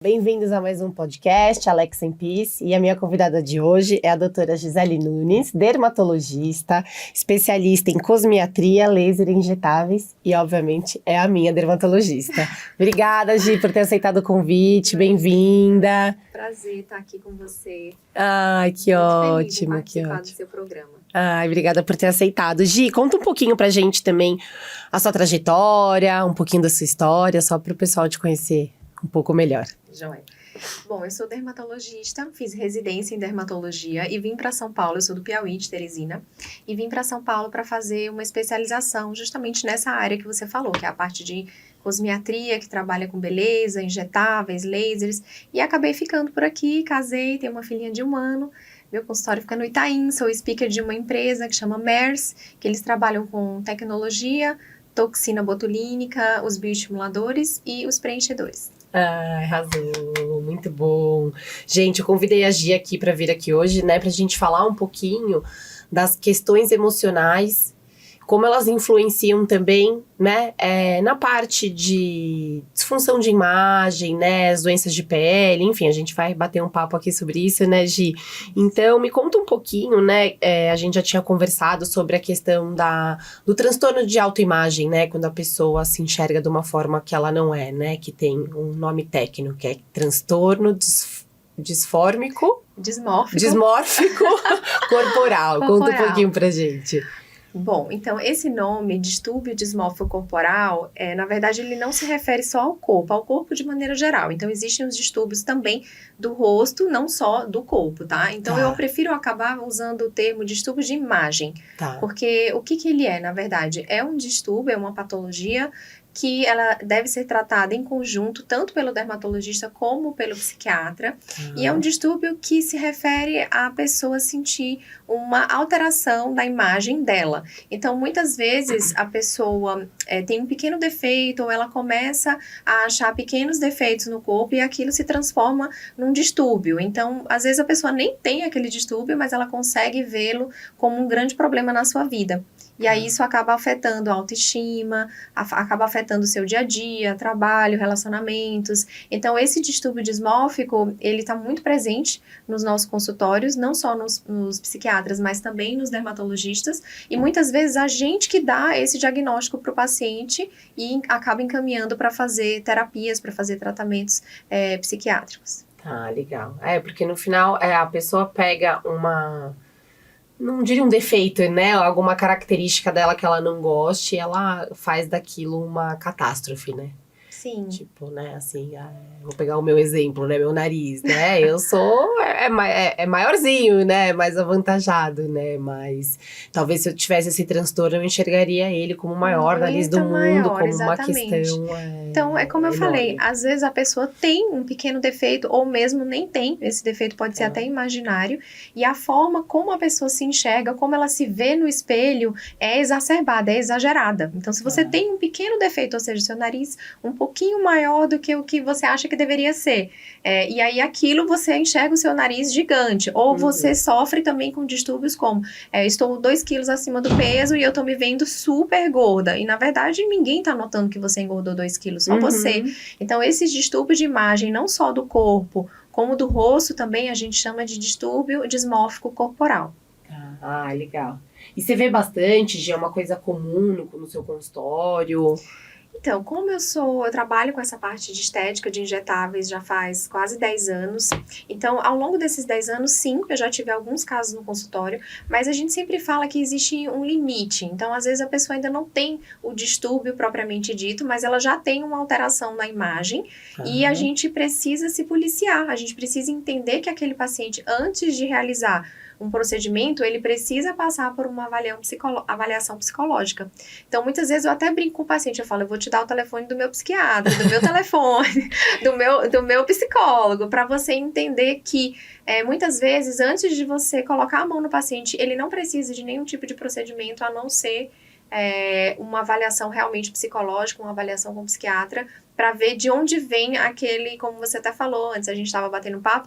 Bem-vindos a mais um podcast, Alex and Peace, e a minha convidada de hoje é a doutora Gisele Nunes, dermatologista, especialista em cosmiatria, laser e injetáveis e, obviamente, é a minha dermatologista. Obrigada, Gi, por ter aceitado o convite, bem-vinda. Prazer estar aqui com você. Ai, que ótimo, Muito feliz de participar do seu programa. Ai, obrigada por ter aceitado. Gi, conta um pouquinho pra gente também a sua trajetória, um pouquinho da sua história, só para o pessoal te conhecer um pouco melhor. Joia. Bom, eu sou dermatologista, fiz residência em dermatologia e vim para São Paulo, eu sou do Piauí, de Teresina, e vim para São Paulo para fazer uma especialização justamente nessa área que você falou, que é a parte de cosmiatria, que trabalha com beleza, injetáveis, lasers, e acabei ficando por aqui, casei, tenho uma filhinha de 1 ano, meu consultório fica no Itaim, sou speaker de uma empresa que chama MERS, que eles trabalham com tecnologia, toxina botulínica, os bioestimuladores e os preenchedores. Ai, arrasou, muito bom. Gente, eu convidei a Gi aqui para vir aqui hoje, né, pra gente falar um pouquinho das questões emocionais, como elas influenciam também, né, na parte de disfunção de imagem, né, as doenças de pele, enfim, a gente vai bater um papo aqui sobre isso, né, Gi? Então, me conta um pouquinho, né, a gente já tinha conversado sobre a questão do transtorno de autoimagem, né, quando a pessoa se enxerga de uma forma que ela não é, né, que tem um nome técnico, que é transtorno dismórfico corporal. Conta um pouquinho pra gente. Bom, então esse nome, distúrbio dismórfico corporal, na verdade ele não se refere só ao corpo de maneira geral. Então existem os distúrbios também do rosto, não só do corpo, tá? Então eu prefiro acabar usando o termo distúrbio de imagem, porque o que ele é, na verdade? É um distúrbio, é uma patologia que ela deve ser tratada em conjunto, tanto pelo dermatologista como pelo psiquiatra, e é um distúrbio que se refere à pessoa sentir uma alteração da imagem dela. Então, muitas vezes, a pessoa tem um pequeno defeito, ou ela começa a achar pequenos defeitos no corpo, e aquilo se transforma num distúrbio. Então, às vezes a pessoa nem tem aquele distúrbio, mas ela consegue vê-lo como um grande problema na sua vida. E aí isso acaba afetando a autoestima, acaba afetando o seu dia a dia, trabalho, relacionamentos. Então esse distúrbio dismórfico, ele está muito presente nos nossos consultórios, não só nos psiquiatras, mas também nos dermatologistas. E muitas vezes a gente que dá esse diagnóstico para o paciente e acaba encaminhando para fazer terapias, para fazer tratamentos psiquiátricos. Ah, legal. Porque no final a pessoa pega não diria um defeito, né? Alguma característica dela que ela não goste, ela faz daquilo uma catástrofe, né? Sim. Tipo, né, assim, vou pegar o meu exemplo, né, meu nariz, né, eu sou, maiorzinho, né, mais avantajado, né, mas talvez se eu tivesse esse transtorno, eu enxergaria ele como o maior nariz do mundo, como exatamente. Uma questão Então, é como eu falei, às vezes a pessoa tem um pequeno defeito, ou mesmo nem tem, esse defeito pode ser até imaginário, e a forma como a pessoa se enxerga, como ela se vê no espelho, é exacerbada, é exagerada. Então, se você tem um pequeno defeito, ou seja, seu nariz um pouquinho maior do que o que você acha que deveria ser, e aí aquilo você enxerga o seu nariz gigante, ou você sofre também com distúrbios como, estou 2 quilos acima do peso e eu tô me vendo super gorda, e na verdade ninguém tá notando que você engordou 2 quilos, só você. Então esses distúrbios de imagem, não só do corpo, como do rosto também, a gente chama de distúrbio dismórfico corporal. Ah, legal. E você vê bastante, é uma coisa comum no seu consultório? Então, como eu trabalho com essa parte de estética de injetáveis já faz quase 10 anos. Então, ao longo desses 10 anos, sim, eu já tive alguns casos no consultório, mas a gente sempre fala que existe um limite. Então, às vezes a pessoa ainda não tem o distúrbio propriamente dito, mas ela já tem uma alteração na imagem e a gente precisa se policiar, a gente precisa entender que aquele paciente, antes de realizar um procedimento, ele precisa passar por uma avaliação psicológica. Então, muitas vezes eu até brinco com o paciente, eu falo, eu vou te dar o telefone do meu psiquiatra, do meu telefone, do meu psicólogo, para você entender que, muitas vezes, antes de você colocar a mão no paciente, ele não precisa de nenhum tipo de procedimento, a não ser uma avaliação realmente psicológica, uma avaliação com o psiquiatra, para ver de onde vem aquele, como você até falou, antes a gente estava batendo papo,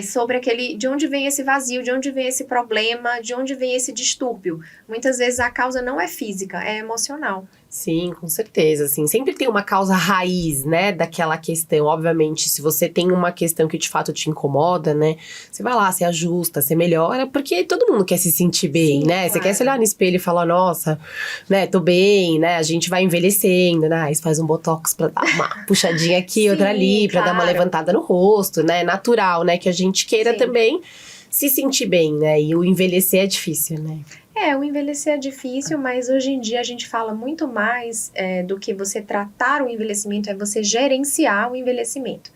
sobre de onde vem esse vazio, de onde vem esse problema, de onde vem esse distúrbio. Muitas vezes a causa não é física, é emocional. Sim, com certeza, assim, sempre tem uma causa raiz, né, daquela questão. Obviamente, se você tem uma questão que de fato te incomoda, né, você vai lá, você ajusta, você melhora, porque todo mundo quer se sentir bem, Sim, né? Você claro. quer se olhar no espelho e falar, nossa, né, tô bem, né? A gente vai envelhecendo, né? Aí você faz um botox pra dar uma puxadinha aqui, Sim, outra ali, pra dar uma claro. levantada no rosto, né? Natural, né? Que a gente queira Sim. também se sentir bem, né? E o envelhecer é difícil, né? O envelhecer é difícil, mas hoje em dia a gente fala muito mais do que você tratar o envelhecimento, é você gerenciar o envelhecimento.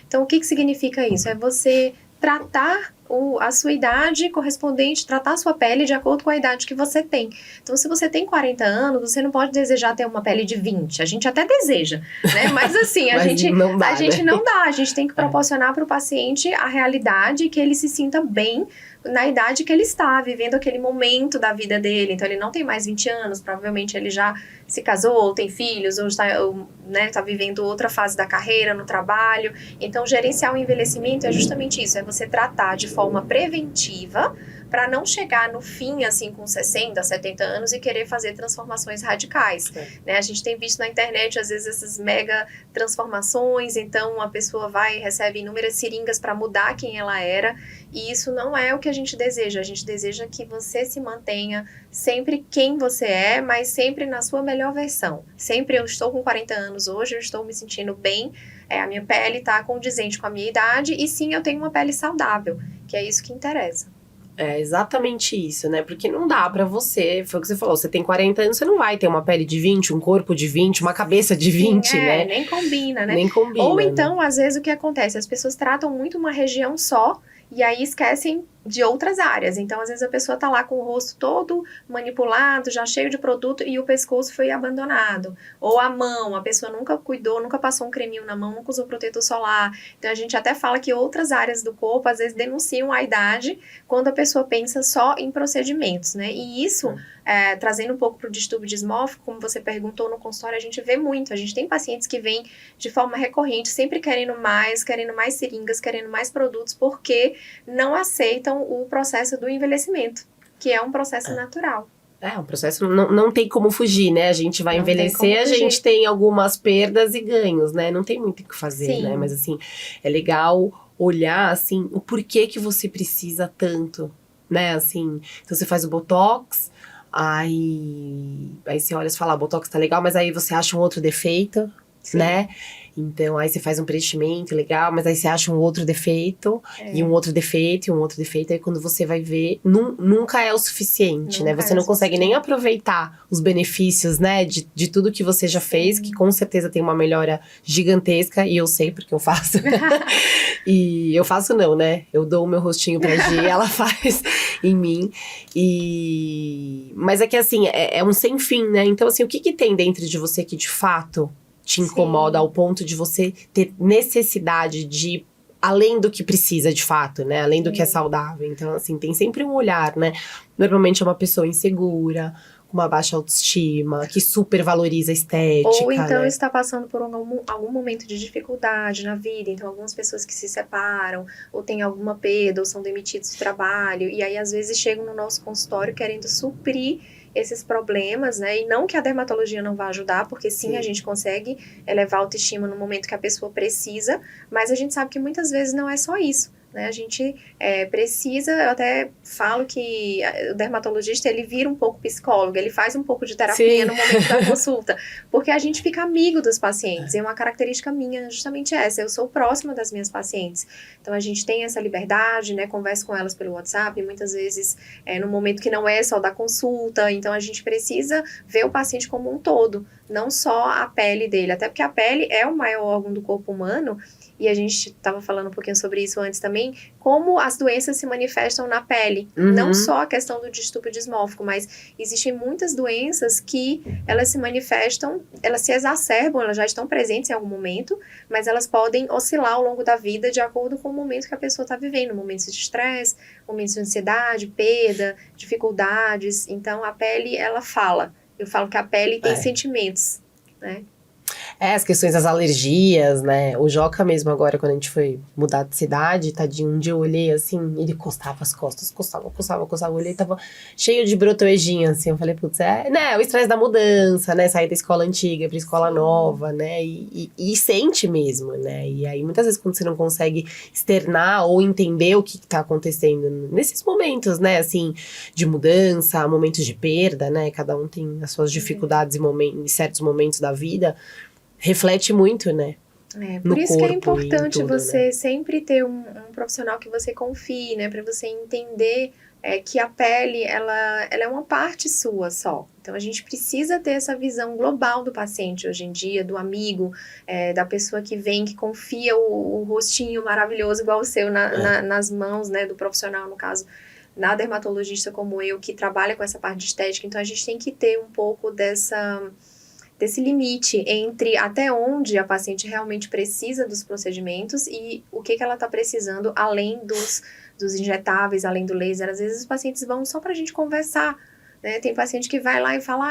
Então, o que significa isso? É você tratar a sua idade correspondente, tratar a sua pele de acordo com a idade que você tem. Então, se você tem 40 anos, você não pode desejar ter uma pele de 20. A gente até deseja, né? Mas assim, Mas não dá, a gente né? não dá. A gente tem que proporcionar para o paciente a realidade que ele se sinta bem na idade que ele está, vivendo aquele momento da vida dele. Então, ele não tem mais 20 anos, provavelmente ele já se casou, ou tem filhos, ou está vivendo outra fase da carreira, no trabalho. Então, gerenciar o envelhecimento é justamente isso, é você tratar de forma preventiva para não chegar no fim, assim, com 60, 70 anos e querer fazer transformações radicais. Né? A gente tem visto na internet, às vezes, essas mega transformações, então a pessoa vai e recebe inúmeras seringas para mudar quem ela era, e isso não é o que a gente deseja que você se mantenha sempre quem você é, mas sempre na sua melhor versão. Sempre eu estou com 40 anos hoje, eu estou me sentindo bem, a minha pele está condizente com a minha idade, e sim, eu tenho uma pele saudável, que é isso que interessa. É exatamente isso, né? Porque não dá pra você, foi o que você falou, você tem 40 anos, você não vai ter uma pele de 20, um corpo de 20, uma cabeça de 20, Sim, né? nem combina, né? Nem combina. Ou então, né? às vezes, o que acontece? As pessoas tratam muito uma região só e aí esquecem de outras áreas. Então, às vezes, a pessoa tá lá com o rosto todo manipulado, já cheio de produto, e o pescoço foi abandonado. Ou a mão, a pessoa nunca cuidou, nunca passou um creminho na mão, nunca usou protetor solar. Então, a gente até fala que outras áreas do corpo, às vezes, denunciam a idade quando a pessoa pensa só em procedimentos, né? E isso, trazendo um pouco pro distúrbio dismórfico, como você perguntou no consultório, a gente vê muito. A gente tem pacientes que vêm de forma recorrente, sempre querendo mais seringas, querendo mais produtos, porque não aceitam o processo do envelhecimento, que é um processo natural. É um processo, não tem como fugir, né? A gente vai Não tem envelhecer, como a fugir. gente tem algumas perdas e ganhos, né? Não tem muito o que fazer, Sim. né? Mas assim, é legal olhar, assim, o porquê que você precisa tanto, né? Assim, então você faz o Botox, aí você olha e fala, Botox tá legal, mas aí você acha um outro defeito, Sim. né? Então, aí você faz um preenchimento legal, mas aí você acha um outro defeito, e um outro defeito, e um outro defeito. Aí quando você vai ver, nunca é o suficiente, né? Você não consegue nem aproveitar os benefícios, né? De tudo que você já fez, que com certeza tem uma melhora gigantesca. E eu sei, porque eu faço. E eu faço não, né? Eu dou o meu rostinho pra Gi, ela faz em mim. Mas é que assim, é um sem fim, né? Então assim, o que tem dentro de você que de fato te incomoda ao ponto de você ter necessidade de além do que precisa de fato, né? Além do que é saudável. Então, assim, tem sempre um olhar, né? Normalmente é uma pessoa insegura, com uma baixa autoestima, que super valoriza a estética, ou então né? está passando por algum momento de dificuldade na vida. Então, algumas pessoas que se separam, ou têm alguma perda, ou são demitidos do trabalho. E aí, às vezes, chegam no nosso consultório querendo suprir esses problemas, né? E não que a dermatologia não vá ajudar, porque sim, a gente consegue elevar a autoestima no momento que a pessoa precisa, mas a gente sabe que muitas vezes não é só isso. Né? A gente precisa, eu até falo que o dermatologista, ele vira um pouco psicólogo, ele faz um pouco de terapia no momento da consulta, porque a gente fica amigo dos pacientes, e uma característica minha é justamente essa, eu sou próxima das minhas pacientes, então a gente tem essa liberdade, né, converso com elas pelo WhatsApp, muitas vezes no momento que não é só da consulta, então a gente precisa ver o paciente como um todo, não só a pele dele, até porque a pele é o maior órgão do corpo humano, e a gente estava falando um pouquinho sobre isso antes também, como as doenças se manifestam na pele. Não só a questão do distúrbio dismórfico, mas existem muitas doenças que elas se manifestam, elas se exacerbam, elas já estão presentes em algum momento, mas elas podem oscilar ao longo da vida de acordo com o momento que a pessoa está vivendo, momentos de estresse, momentos de ansiedade, perda, dificuldades. Então, a pele, ela fala. Eu falo que a pele tem sentimentos, né? As questões das alergias, né? O Joca mesmo agora, quando a gente foi mudar de cidade, tadinho, um dia eu olhei assim, ele coçava as costas, coçava, eu olhei, tava cheio de brotoejinha, assim, eu falei, putz, né, o estresse da mudança, né, sair da escola antiga pra escola nova, né, e sente mesmo, né, e aí muitas vezes quando você não consegue externar ou entender o que tá acontecendo nesses momentos, né, assim, de mudança, momentos de perda, né, cada um tem as suas dificuldades em certos momentos da vida, reflete muito, né? Por isso que é importante tudo, você né? sempre ter um profissional que você confie, né? Para você entender que a pele, ela é uma parte sua só. Então, a gente precisa ter essa visão global do paciente hoje em dia, do amigo, da pessoa que vem, que confia o rostinho maravilhoso igual o seu nas mãos, né? Do profissional, no caso, na dermatologista como eu, que trabalha com essa parte de estética. Então, a gente tem que ter um pouco desse limite entre até onde a paciente realmente precisa dos procedimentos e o que ela está precisando além dos injetáveis, além do laser. Às vezes os pacientes vão só para a gente conversar, né? Tem paciente que vai lá e fala,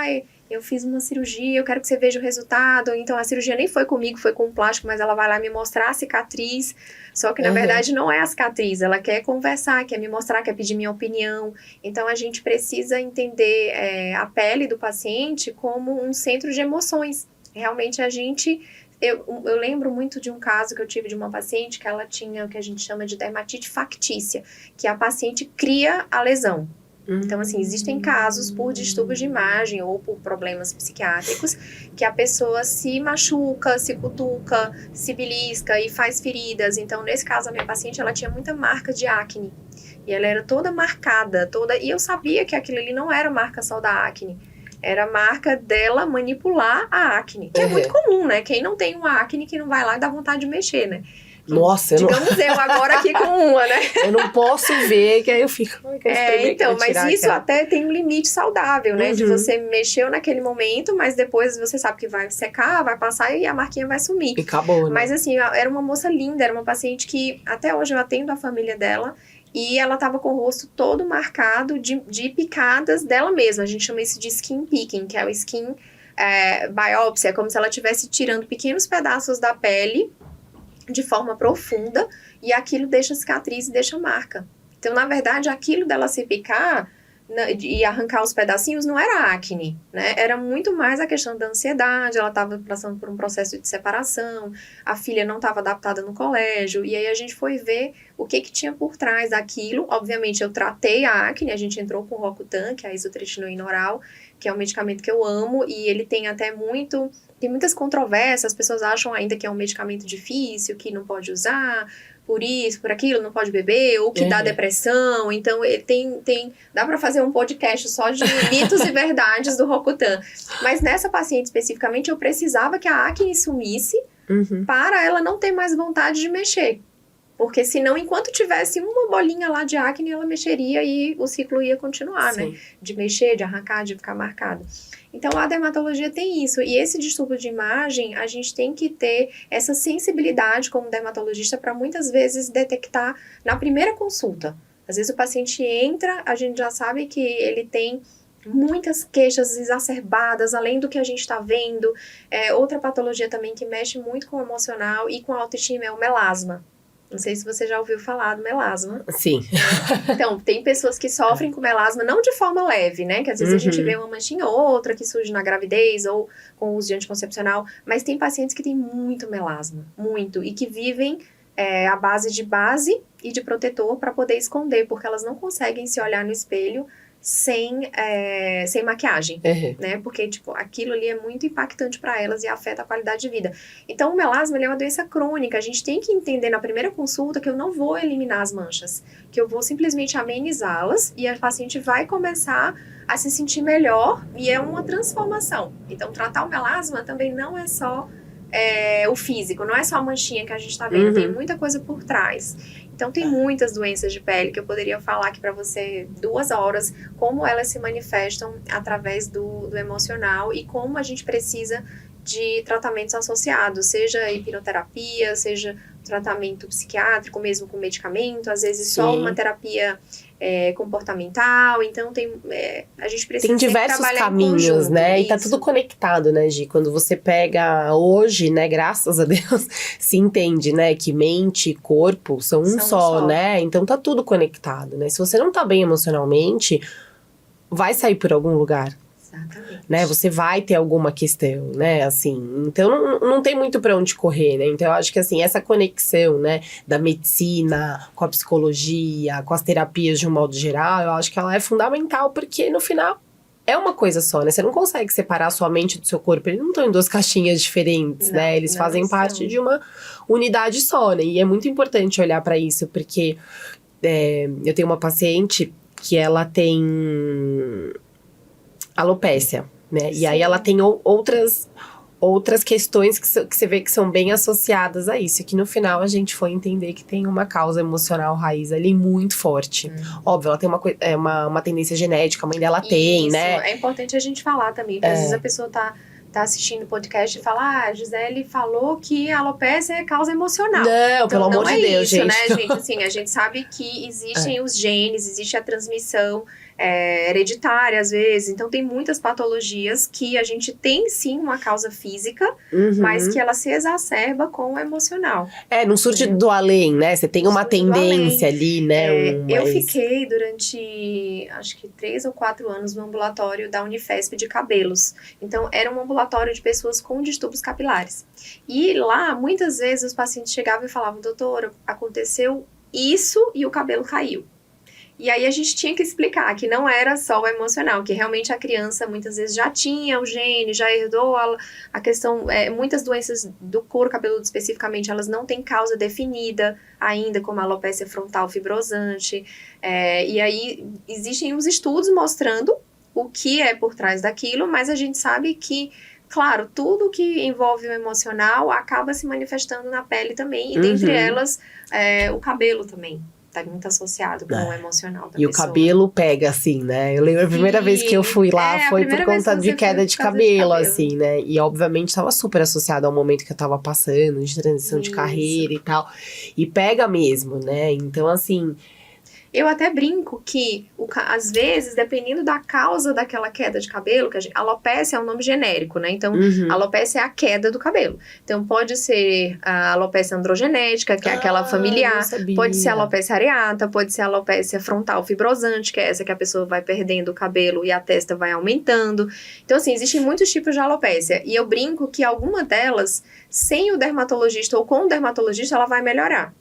eu fiz uma cirurgia, eu quero que você veja o resultado. Então a cirurgia nem foi comigo, foi com o plástico, mas ela vai lá me mostrar a cicatriz. Só que na verdade não é a cicatriz, ela quer conversar, quer me mostrar, quer pedir minha opinião. Então a gente precisa entender a pele do paciente como um centro de emoções. Realmente eu lembro muito de um caso que eu tive de uma paciente que ela tinha o que a gente chama de dermatite factícia, que a paciente cria a lesão. Então, assim, existem casos por distúrbios de imagem ou por problemas psiquiátricos que a pessoa se machuca, se cutuca, se belisca e faz feridas. Então, nesse caso, a minha paciente, ela tinha muita marca de acne. E ela era toda marcada, e eu sabia que aquilo ali não era marca só da acne. Era a marca dela manipular a acne, que é muito comum, né? Quem não tem uma acne que não vai lá e dá vontade de mexer, né? Nossa, Digamos eu agora aqui com uma, né? Eu não posso ver, que aí eu fico... Então, mas isso até tem um limite saudável, né? De você mexeu naquele momento, mas depois você sabe que vai secar, vai passar e a marquinha vai sumir. E acabou, né? Mas assim, era uma moça linda, era uma paciente que até hoje eu atendo a família dela. E ela tava com o rosto todo marcado de picadas dela mesma. A gente chama isso de skin picking, que é o skin biópsia. É como se ela estivesse tirando pequenos pedaços da pele de forma profunda, e aquilo deixa cicatriz e deixa marca. Então, na verdade, aquilo dela se picar e arrancar os pedacinhos não era acne, né? Era muito mais a questão da ansiedade, ela estava passando por um processo de separação, a filha não estava adaptada no colégio, e aí a gente foi ver o que tinha por trás daquilo. Obviamente, eu tratei a acne, a gente entrou com o Rocutan, que é a isotretinoína oral, que é um medicamento que eu amo, e ele tem até tem muitas controvérsias, as pessoas acham ainda que é um medicamento difícil, que não pode usar, por isso, por aquilo, não pode beber, ou que dá depressão. Então, ele dá para fazer um podcast só de mitos e verdades do Rocutan. Mas nessa paciente especificamente, eu precisava que a acne sumisse para ela não ter mais vontade de mexer. Porque senão, enquanto tivesse uma bolinha lá de acne, ela mexeria e o ciclo ia continuar, né? De mexer, de arrancar, de ficar marcado. Então, a dermatologia tem isso. E esse distúrbio de imagem, a gente tem que ter essa sensibilidade como dermatologista para muitas vezes detectar na primeira consulta. Às vezes o paciente entra, a gente já sabe que ele tem muitas queixas exacerbadas, além do que a gente está vendo. Outra patologia também que mexe muito com o emocional e com a autoestima é o melasma. Não sei se você já ouviu falar do melasma. Sim. Então, tem pessoas que sofrem com melasma, não de forma leve, né? Que às vezes a gente vê uma manchinha ou outra que surge na gravidez ou com o uso de anticoncepcional. Mas tem pacientes que têm muito melasma, muito. E que vivem à base e de protetor para poder esconder, porque elas não conseguem se olhar no espelho sem maquiagem, né? Porque, tipo, aquilo ali é muito impactante para elas e afeta a qualidade de vida. Então, o melasma, ele é uma doença crônica. A gente tem que entender na primeira consulta que eu não vou eliminar as manchas, que eu vou simplesmente amenizá-las e a paciente vai começar a se sentir melhor e é uma transformação. Então, tratar o melasma também não é só o físico, não é só a manchinha que a gente tá vendo, tem muita coisa por trás. Então, tem muitas doenças de pele que eu poderia falar aqui para você 2 horas, como elas se manifestam através do emocional e como a gente precisa de tratamentos associados, seja hipnoterapia, seja tratamento psiquiátrico, mesmo com medicamento, às vezes só Sim. uma terapia comportamental. Então, a gente precisa Tem diversos trabalhar caminhos, em conjunto, né? E tá isso. tudo conectado, né, Gi? Quando você pega hoje, né, graças a Deus, se entende, né, que mente e corpo são um só, né? Então tá tudo conectado, né? Se você não tá bem emocionalmente, vai sair por algum lugar. Exatamente. Né, você vai ter alguma questão, né, assim, então não tem muito pra onde correr, né, então eu acho que, assim, essa conexão, né, da medicina com a psicologia, com as terapias de um modo geral, eu acho que ela é fundamental, porque no final é uma coisa só, né, você não consegue separar sua mente do seu corpo, eles não estão em duas caixinhas diferentes, né, eles fazem parte de uma unidade só, né, e é muito importante olhar pra isso, porque eu tenho uma paciente que ela tem alopécia, né? Sim. E aí ela tem outras questões que você vê que são bem associadas a isso. E que no final a gente foi entender que tem uma causa emocional raiz ali muito forte. Óbvio, ela tem uma tendência genética, a mãe dela tem, né? É importante a gente falar também, porque às vezes a pessoa tá assistindo o podcast e fala, a Gisele falou que a alopecia é causa emocional. Não, então, pelo amor de Deus, isso, gente. Né, gente? Assim, a gente sabe que existem os genes, existe a transmissão hereditária, às vezes. Então, tem muitas patologias que a gente tem, sim, uma causa física, mas que ela se exacerba com o emocional. Não surge do além, né? Você tem uma tendência ali, né? Eu fiquei durante, acho que 3 ou 4 anos no ambulatório da Unifesp de cabelos. Então, era um ambulatório de pessoas com distúrbios capilares. E lá, muitas vezes, os pacientes chegavam e falavam, doutora, aconteceu isso e o cabelo caiu. E aí a gente tinha que explicar que não era só o emocional, que realmente a criança muitas vezes já tinha o gene, já herdou a questão, muitas doenças do couro cabeludo especificamente, elas não têm causa definida ainda, como a alopécia frontal fibrosante, e aí existem os estudos mostrando o que é por trás daquilo, mas a gente sabe que, claro, tudo que envolve o emocional acaba se manifestando na pele também, e dentre elas, o cabelo também. Tá muito associado com o emocional da pessoa. E o cabelo pega, assim, né? Eu lembro a primeira vez que eu fui lá foi por conta de queda de cabelo, assim, né? E obviamente tava super associado ao momento que eu tava passando, de transição de carreira e tal. E pega mesmo, né? Então, assim... Eu até brinco que, às vezes, dependendo da causa daquela queda de cabelo, que alopécia é um nome genérico, né? Então, alopécia é a queda do cabelo. Então, pode ser a alopécia androgenética, que é aquela familiar. Pode ser a alopécia areata, pode ser a alopécia frontal fibrosante, que é essa que a pessoa vai perdendo o cabelo e a testa vai aumentando. Então, assim, existem muitos tipos de alopécia. E eu brinco que alguma delas, sem o dermatologista ou com o dermatologista, ela vai melhorar.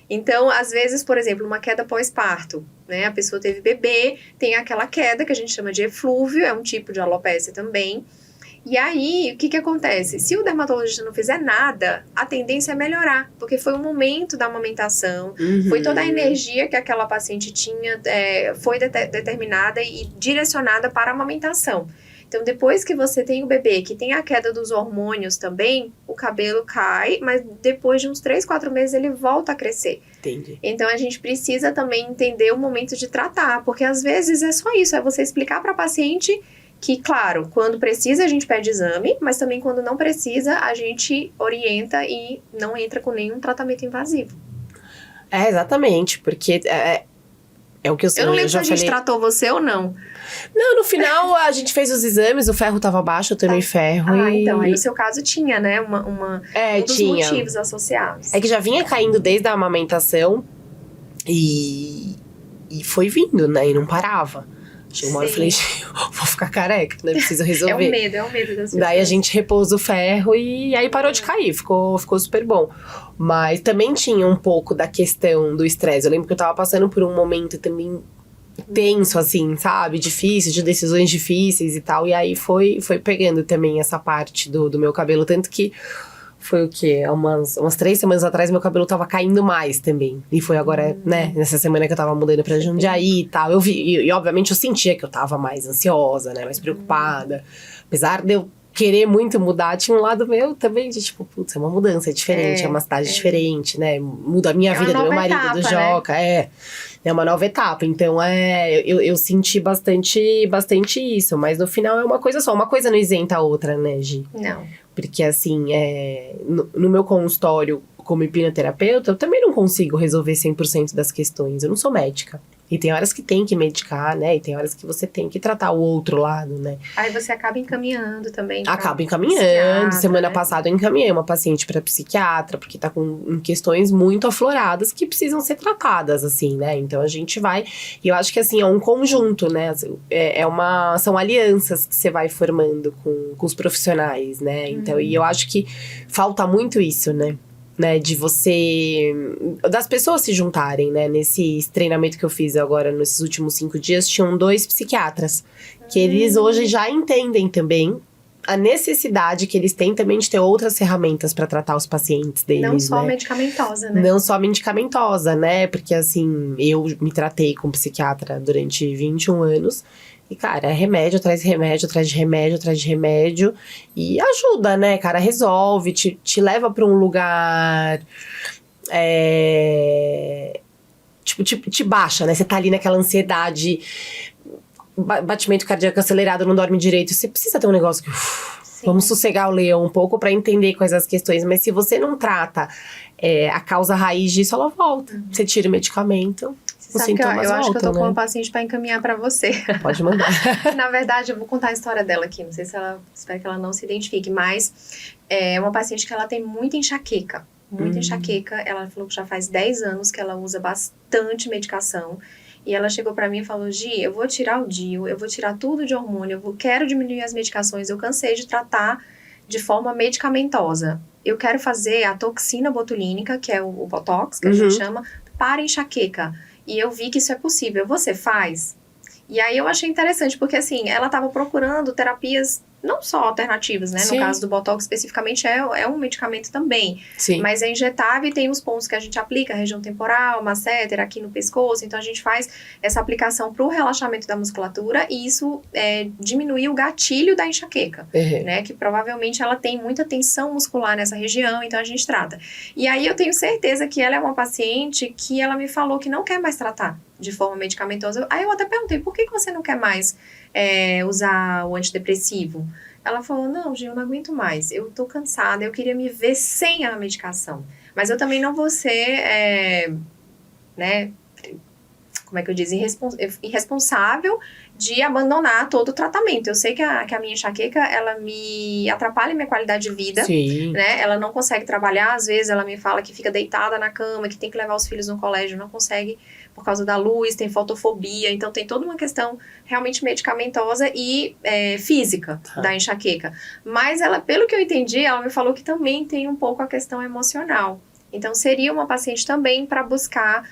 Então, às vezes, por exemplo, uma queda pós-parto, né? A pessoa teve bebê, tem aquela queda que a gente chama de eflúvio, é um tipo de alopécia também. E aí, o que acontece? Se o dermatologista não fizer nada, a tendência é melhorar, porque foi o momento da amamentação, foi toda a energia que aquela paciente tinha, foi determinada e direcionada para a amamentação. Então, depois que você tem o bebê, que tem a queda dos hormônios também, o cabelo cai, mas depois de uns 3, 4 meses ele volta a crescer. Entendi. Então, a gente precisa também entender o momento de tratar, porque às vezes é só isso, é você explicar para a paciente que, claro, quando precisa a gente pede exame, mas também quando não precisa a gente orienta e não entra com nenhum tratamento invasivo. Exatamente, porque é o que eu não lembro se a gente falei... tratou você ou não. Não, no final a gente fez os exames, o ferro tava baixo, eu tomei ferro e... então, aí no seu caso tinha, né, um dos motivos associados. É que já vinha caindo desde a amamentação e foi vindo, né, e não parava. Chegou uma hora eu falei, vou ficar careca, né, preciso resolver. É o medo das pessoas. Daí a gente repôs o ferro e aí parou de cair, ficou super bom. Mas também tinha um pouco da questão do estresse. Eu lembro que eu tava passando por um momento também tenso, assim, sabe? Difícil, de decisões difíceis e tal. E aí foi pegando também essa parte do meu cabelo. Tanto que foi o quê? Umas 3 semanas atrás meu cabelo tava caindo mais também. E foi agora, né? Nessa semana que eu tava mudando pra Jundiaí e tal. Eu vi, e obviamente eu sentia que eu tava mais ansiosa, né? Mais preocupada. Apesar de eu querer muito mudar, tinha um lado meu também de tipo, putz, é uma mudança, é diferente, é uma cidade diferente, né? Muda a minha vida, do meu marido, etapa, do Joca, né? É uma nova etapa, então eu senti bastante isso, mas no final é uma coisa só, uma coisa não isenta a outra, né, Gi? Não. Porque assim, no meu consultório, como hipnoterapeuta, eu também não consigo resolver 100% das questões. Eu não sou médica. E tem horas que tem que medicar, né? E tem horas que você tem que tratar o outro lado, né? Aí você acaba encaminhando também. Acabo encaminhando. Semana passada eu encaminhei uma paciente para psiquiatra, porque tá com questões muito afloradas que precisam ser tratadas, assim, né? Então a gente vai. E eu acho que, assim, é um conjunto, né? São alianças que você vai formando com os profissionais, né? Então, e eu acho que falta muito isso, né? De das pessoas se juntarem, né? Nesse treinamento que eu fiz agora, nesses últimos 5 dias, tinham 2 psiquiatras. Que eles hoje já entendem também a necessidade que eles têm também de ter outras ferramentas para tratar os pacientes deles, não só né? medicamentosa, né? Não só medicamentosa, né? Porque, assim, eu me tratei com psiquiatra durante 21 anos. E, cara, é remédio atrás de remédio, atrás de remédio, atrás de remédio. E ajuda, né, cara? Resolve, te leva pra um lugar... Tipo, te baixa, né? Você tá ali naquela ansiedade, batimento cardíaco acelerado, não dorme direito. Você precisa ter um negócio que... Vamos sossegar o leão um pouco pra entender quais as questões. Mas se você não trata a causa raiz disso, ela volta. Você tira o medicamento... Sabe que eu acho que eu tô com uma paciente pra encaminhar pra você. Pode mandar. Na verdade, eu vou contar a história dela aqui. Não sei se ela... Espero que ela não se identifique. Mas é uma paciente que ela tem muita enxaqueca. Muita enxaqueca. Ela falou que já faz 10 anos que ela usa bastante medicação. E ela chegou pra mim e falou: Gi, eu vou tirar o DIU, eu vou tirar tudo de hormônio, quero diminuir as medicações, eu cansei de tratar de forma medicamentosa. Eu quero fazer a toxina botulínica, que é o Botox, que a gente chama, para enxaqueca. E eu vi que isso é possível. Você faz? E aí eu achei interessante, porque assim, ela estava procurando terapias não só alternativas, né? Sim. No caso do Botox, especificamente, é um medicamento também. Sim. Mas é injetável e tem os pontos que a gente aplica, região temporal, masseter, aqui no pescoço. Então, a gente faz essa aplicação para o relaxamento da musculatura e isso diminui o gatilho da enxaqueca, né? Que provavelmente ela tem muita tensão muscular nessa região, então a gente trata. E aí, eu tenho certeza que ela é uma paciente que ela me falou que não quer mais tratar de forma medicamentosa. Aí eu até perguntei, por que você não quer mais usar o antidepressivo? Ela falou, não, Gil, eu não aguento mais, eu tô cansada, eu queria me ver sem a medicação. Mas eu também não vou ser, né, como é que eu diz, irresponsável de abandonar todo o tratamento. Eu sei que a minha enxaqueca, ela me atrapalha a minha qualidade de vida. Sim. Né? Ela não consegue trabalhar, às vezes ela me fala que fica deitada na cama, que tem que levar os filhos no colégio, não consegue por causa da luz, tem fotofobia, então tem toda uma questão realmente medicamentosa e física da enxaqueca. Mas ela, pelo que eu entendi, ela me falou que também tem um pouco a questão emocional. Então seria uma paciente também para buscar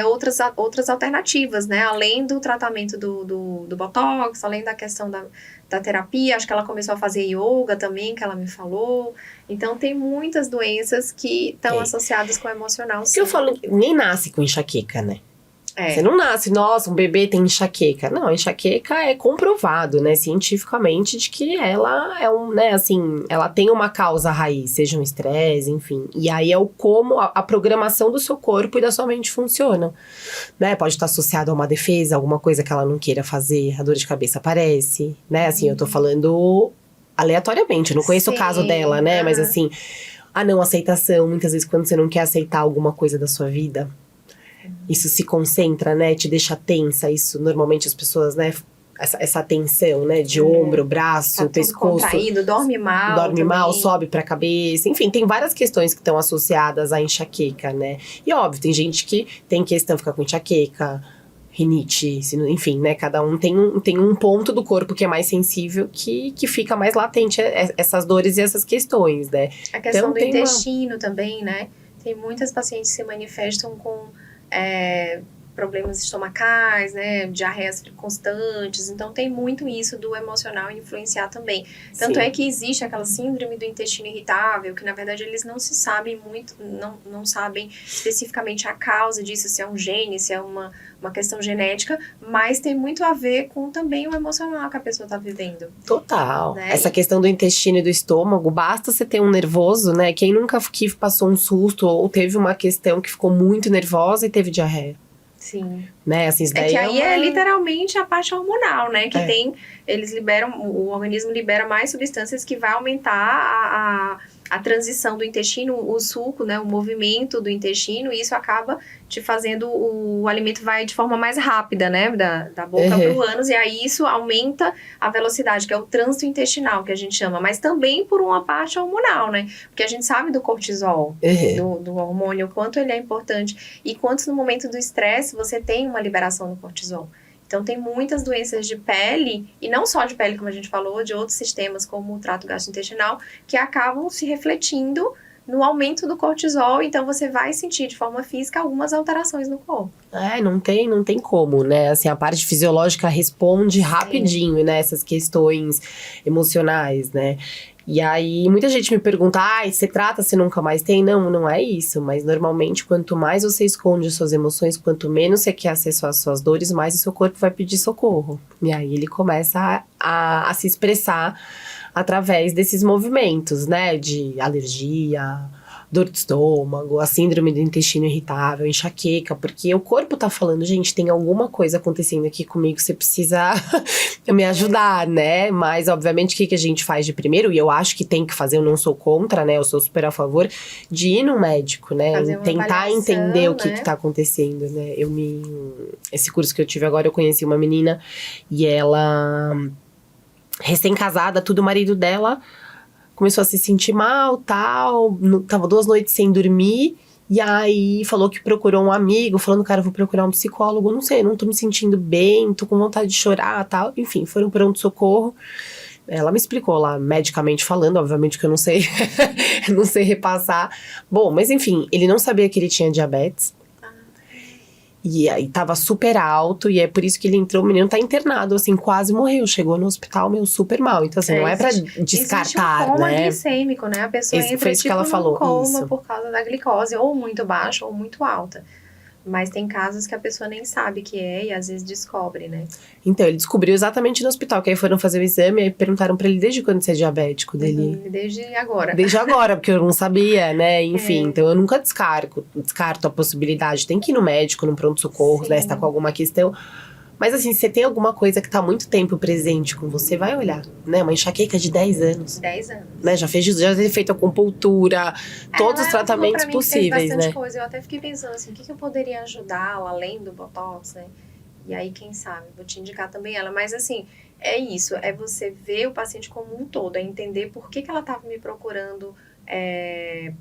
outras alternativas, né? Além do tratamento do Botox, além da questão da terapia, acho que ela começou a fazer yoga também, que ela me falou. Então, tem muitas doenças que estão associadas com o emocional. Porque eu falo, nem nasce com enxaqueca, né? É. Você não nasce, nossa, um bebê tem enxaqueca. Não, a enxaqueca é comprovado, né, cientificamente, de que ela é né, assim, ela tem uma causa raiz, seja um estresse, enfim. E aí é como a programação do seu corpo e da sua mente funciona, né? Pode estar associado a uma defesa, alguma coisa que ela não queira fazer, a dor de cabeça aparece, né? Assim, eu tô falando aleatoriamente, eu não conheço o caso dela, né? Mas assim, a não aceitação, muitas vezes quando você não quer aceitar alguma coisa da sua vida, isso se concentra, né? Te deixa tensa. Isso, normalmente, as pessoas, né? Essa tensão, né? De ombro, braço, pescoço. Contraído, dorme mal. Dorme mal, sobe pra cabeça. Enfim, tem várias questões que estão associadas à enxaqueca, né? E óbvio, tem gente que tem questão, fica com enxaqueca, rinite, enfim, né? Cada um tem um ponto do corpo que é mais sensível que fica mais latente essas dores e essas questões, né? A questão do intestino também, né? Tem muitas pacientes que se manifestam com problemas estomacais, né, diarreias constantes, então tem muito isso do emocional influenciar também. Tanto é que existe aquela síndrome do intestino irritável, que na verdade eles não se sabem muito, não sabem especificamente a causa disso, se é um gene, se é uma questão genética, mas tem muito a ver com também o emocional que a pessoa tá vivendo. Total. Né? Essa questão do intestino e do estômago, basta você ter um nervoso, né? Quem nunca passou um susto ou teve uma questão que ficou muito nervosa e teve diarreia? Sim. Né? Assim, isso daí que aí é literalmente a parte hormonal, né? Que eles liberam, o organismo libera mais substâncias que vai aumentar a transição do intestino, o suco, né, o movimento do intestino, e isso acaba te fazendo, o alimento vai de forma mais rápida, né, da boca para o ânus, e aí isso aumenta a velocidade, que é o trânsito intestinal, que a gente chama, mas também por uma parte hormonal, né, porque a gente sabe do cortisol, do hormônio, o quanto ele é importante, e quanto no momento do estresse você tem uma liberação do cortisol. Então, tem muitas doenças de pele, e não só de pele, como a gente falou, de outros sistemas, como o trato gastrointestinal, que acabam se refletindo no aumento do cortisol. Então, você vai sentir de forma física algumas alterações no corpo. Não tem como, né? Assim, a parte fisiológica responde rapidinho, né? Essas questões emocionais, né? E aí, muita gente me pergunta, você trata, você nunca mais tem? Não é isso. Mas, normalmente, quanto mais você esconde as suas emoções, quanto menos você quer acesso às suas dores, mais o seu corpo vai pedir socorro. E aí, ele começa a se expressar através desses movimentos, né? De alergia, dor de estômago, a síndrome do intestino irritável, enxaqueca, porque o corpo tá falando, gente, tem alguma coisa acontecendo aqui comigo, você precisa me ajudar, né? Mas, obviamente, o que a gente faz de primeiro, e eu acho que tem que fazer, eu não sou contra, né? Eu sou super a favor de ir no médico, né? Tentar entender o que tá acontecendo, né? Esse curso que eu tive agora, eu conheci uma menina e ela, recém-casada, tudo, o marido dela começou a se sentir mal, tal, tava 2 noites sem dormir, e aí falou que procurou um amigo, falando, cara, eu vou procurar um psicólogo, não sei, não tô me sentindo bem, tô com vontade de chorar, tal, enfim, foram para pronto-socorro. Ela me explicou lá, medicamente falando, obviamente que eu não sei, não sei repassar. Bom, mas enfim, ele não sabia que ele tinha diabetes. E aí tava super alto, e é por isso que ele entrou, o menino tá internado, assim, quase morreu, chegou no hospital, super mal. Então, assim, não é pra descartar, um coma né? glicêmico, né? A pessoa entra foi isso que ela falou, coma por causa da glicose, ou muito baixa ou muito alta. Mas tem casos que a pessoa nem sabe que é e às vezes descobre, né? Então, ele descobriu exatamente no hospital, que aí foram fazer o exame e aí perguntaram pra ele desde quando você é diabético dele. Desde agora. Desde agora, porque eu não sabia, né? Enfim, então eu nunca descarto a possibilidade. Tem que ir no médico, no pronto-socorro, né? Se tá com alguma questão. Mas assim, se você tem alguma coisa que tá há muito tempo presente com você, vai olhar, né? Uma enxaqueca de 10 anos. 10 anos. Né? Já fez feito acupuntura, todos os tratamentos possíveis, fez bastante né? coisa. Eu até fiquei pensando assim, o que eu poderia ajudá-la além do Botox, né? E aí, quem sabe, vou te indicar também ela. Mas assim, é isso, é você ver o paciente como um todo, é entender por que ela estava me procurando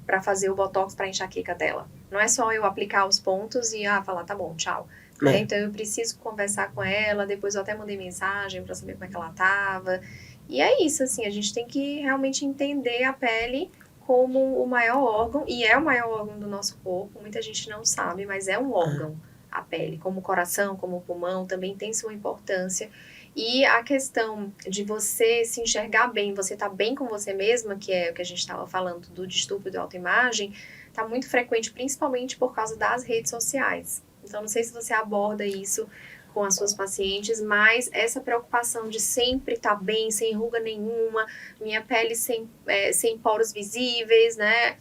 para fazer o Botox para enxaqueca dela. Não é só eu aplicar os pontos e falar, tá bom, tchau. Então eu preciso conversar com ela, depois eu até mandei mensagem para saber como é que ela tava. E é isso, assim, a gente tem que realmente entender a pele como o maior órgão, e é o maior órgão do nosso corpo, muita gente não sabe, mas é um órgão, a pele, como o coração, como o pulmão, também tem sua importância. E a questão de você se enxergar bem, você tá bem com você mesma, que é o que a gente estava falando do distúrbio da autoimagem, tá muito frequente, principalmente por causa das redes sociais. Então, não sei se você aborda isso com as suas pacientes, mas essa preocupação de sempre estar bem, sem ruga nenhuma, minha pele sem poros visíveis, né?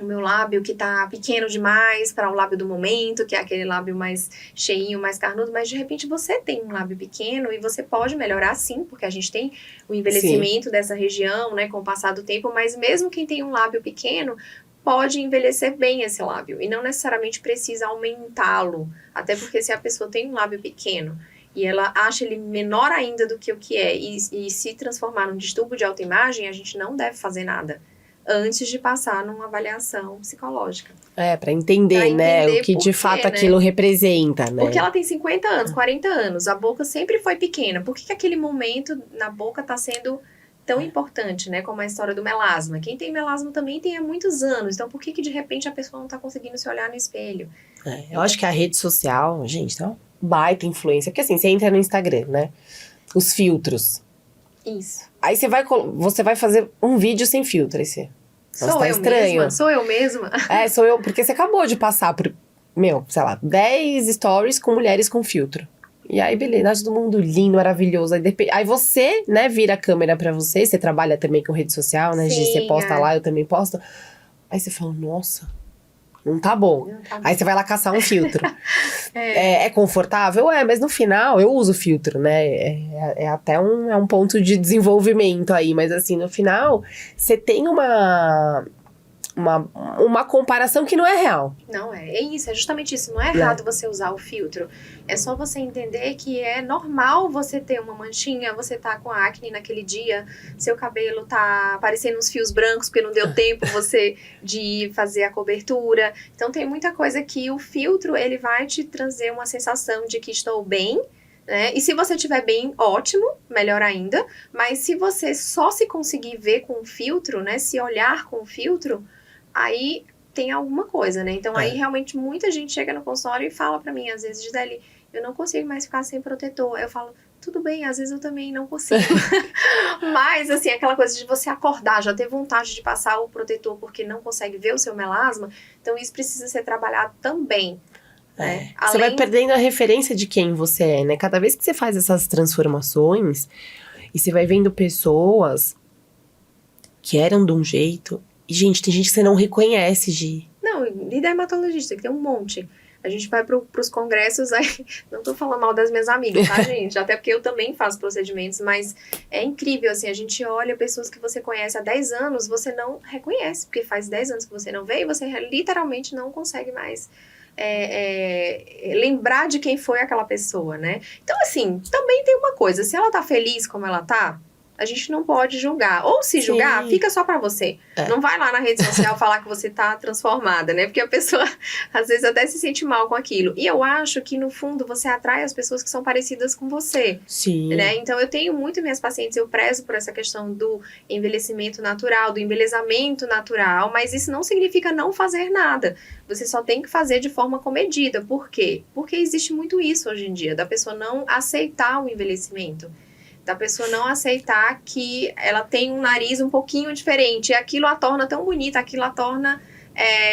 O meu lábio que tá pequeno demais para o lábio do momento, que é aquele lábio mais cheinho, mais carnudo, mas de repente você tem um lábio pequeno e você pode melhorar sim, porque a gente tem o envelhecimento dessa região, né, com o passar do tempo, mas mesmo quem tem um lábio pequeno pode envelhecer bem esse lábio e não necessariamente precisa aumentá-lo, até porque se a pessoa tem um lábio pequeno e ela acha ele menor ainda do que o que é e se transformar num distúrbio de autoimagem, a gente não deve fazer nada antes de passar numa avaliação psicológica. Pra entender, né, o que de fato aquilo representa, né? Porque ela tem 50 anos, 40 anos, a boca sempre foi pequena. Por que aquele momento na boca tá sendo tão importante, né, como a história do melasma? Quem tem melasma também tem há muitos anos, então por que de repente a pessoa não tá conseguindo se olhar no espelho? Eu acho que a rede social, gente, tá uma baita influência, porque assim, você entra no Instagram, né, os filtros. Isso. Aí você vai fazer um vídeo sem filtro, aí você... Nossa, tá estranho. Sou eu mesma? Sou eu, porque você acabou de passar por, sei lá, 10 stories com mulheres com filtro. E aí, beleza, todo mundo lindo, maravilhoso. Aí você, né, vira a câmera pra você trabalha também com rede social, né, Gi? Você posta lá, eu também posto. Aí você fala, nossa, não tá bom. Aí você vai lá caçar um filtro. É confortável? Mas no final eu uso filtro, né? É até um ponto de desenvolvimento aí, mas assim, no final, você tem uma comparação que não é real. Não é isso, é justamente isso. Não é errado você usar o filtro. É só você entender que é normal você ter uma manchinha, você tá com acne naquele dia, seu cabelo tá aparecendo uns fios brancos porque não deu tempo você de fazer a cobertura. Então tem muita coisa que o filtro, ele vai te trazer uma sensação de que estou bem, né? E se você estiver bem, ótimo, melhor ainda. Mas se você só se conseguir ver com o filtro, né? Se olhar com o filtro, aí tem alguma coisa, né? Então, aí realmente muita gente chega no consultório e fala pra mim, às vezes, Gisele, eu não consigo mais ficar sem protetor. Eu falo, tudo bem, às vezes eu também não consigo. Mas, assim, aquela coisa de você acordar, já ter vontade de passar o protetor porque não consegue ver o seu melasma, então isso precisa ser trabalhado também. Né? Você vai perdendo a referência de quem você é, né? Cada vez que você faz essas transformações e você vai vendo pessoas que eram de um jeito. E, gente, tem gente que você não reconhece, Gi. Não, e dermatologista, que tem um monte. A gente vai pros congressos, aí não tô falando mal das minhas amigas, tá, gente? Até porque eu também faço procedimentos, mas é incrível, assim, a gente olha pessoas que você conhece há 10 anos, você não reconhece, porque faz 10 anos que você não vê e você literalmente não consegue mais lembrar de quem foi aquela pessoa, né? Então, assim, também tem uma coisa, se ela tá feliz como ela tá, a gente não pode julgar. Ou se julgar, fica só pra você. Não vai lá na rede social falar que você tá transformada, né? Porque a pessoa, às vezes, até se sente mal com aquilo. E eu acho que, no fundo, você atrai as pessoas que são parecidas com você. Sim. Né? Então, eu tenho muito minhas pacientes, eu prezo por essa questão do envelhecimento natural, do embelezamento natural, mas isso não significa não fazer nada. Você só tem que fazer de forma comedida. Por quê? Porque existe muito isso hoje em dia, da pessoa não aceitar o envelhecimento. Da pessoa não aceitar que ela tem um nariz um pouquinho diferente. E aquilo a torna tão bonita, aquilo a torna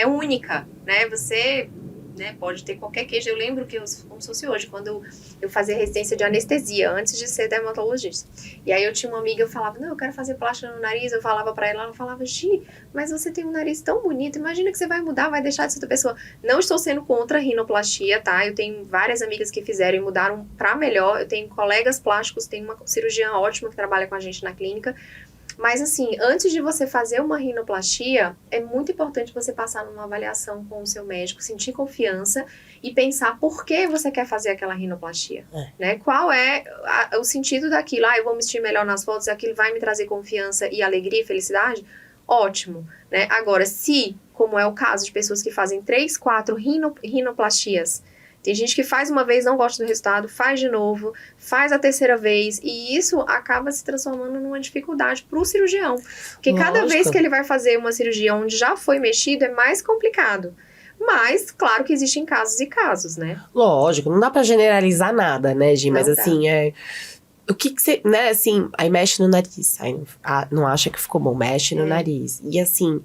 única, né? Você, né, pode ter qualquer queijo. Eu lembro que, como se fosse hoje, quando eu fazia residência de anestesia, antes de ser dermatologista. E aí eu tinha uma amiga, eu falava, não, eu quero fazer plástica no nariz. Eu falava pra ela falava, Gi, mas você tem um nariz tão bonito, imagina que você vai mudar, vai deixar de ser outra pessoa. Não estou sendo contra a rinoplastia, tá? Eu tenho várias amigas que fizeram e mudaram pra melhor. Eu tenho colegas plásticos, tem uma cirurgiã ótima que trabalha com a gente na clínica. Mas assim, antes de você fazer uma rinoplastia, é muito importante você passar numa avaliação com o seu médico, sentir confiança e pensar por que você quer fazer aquela rinoplastia, né? Qual é o sentido daquilo? Eu vou me sentir melhor nas fotos, aquilo vai me trazer confiança e alegria e felicidade? Ótimo, né? Agora, se, como é o caso de pessoas que fazem 3, 4 rinoplastias, tem gente que faz uma vez, não gosta do resultado, faz de novo, faz a terceira vez, e isso acaba se transformando numa dificuldade para o cirurgião. Porque cada vez que ele vai fazer uma cirurgia onde já foi mexido, é mais complicado. Mas, claro que existem casos e casos, né? Lógico, não dá pra generalizar nada, né, Gi? Mas assim, o que você, né, assim, aí mexe no nariz, aí não acha que ficou bom, mexe no nariz. E assim,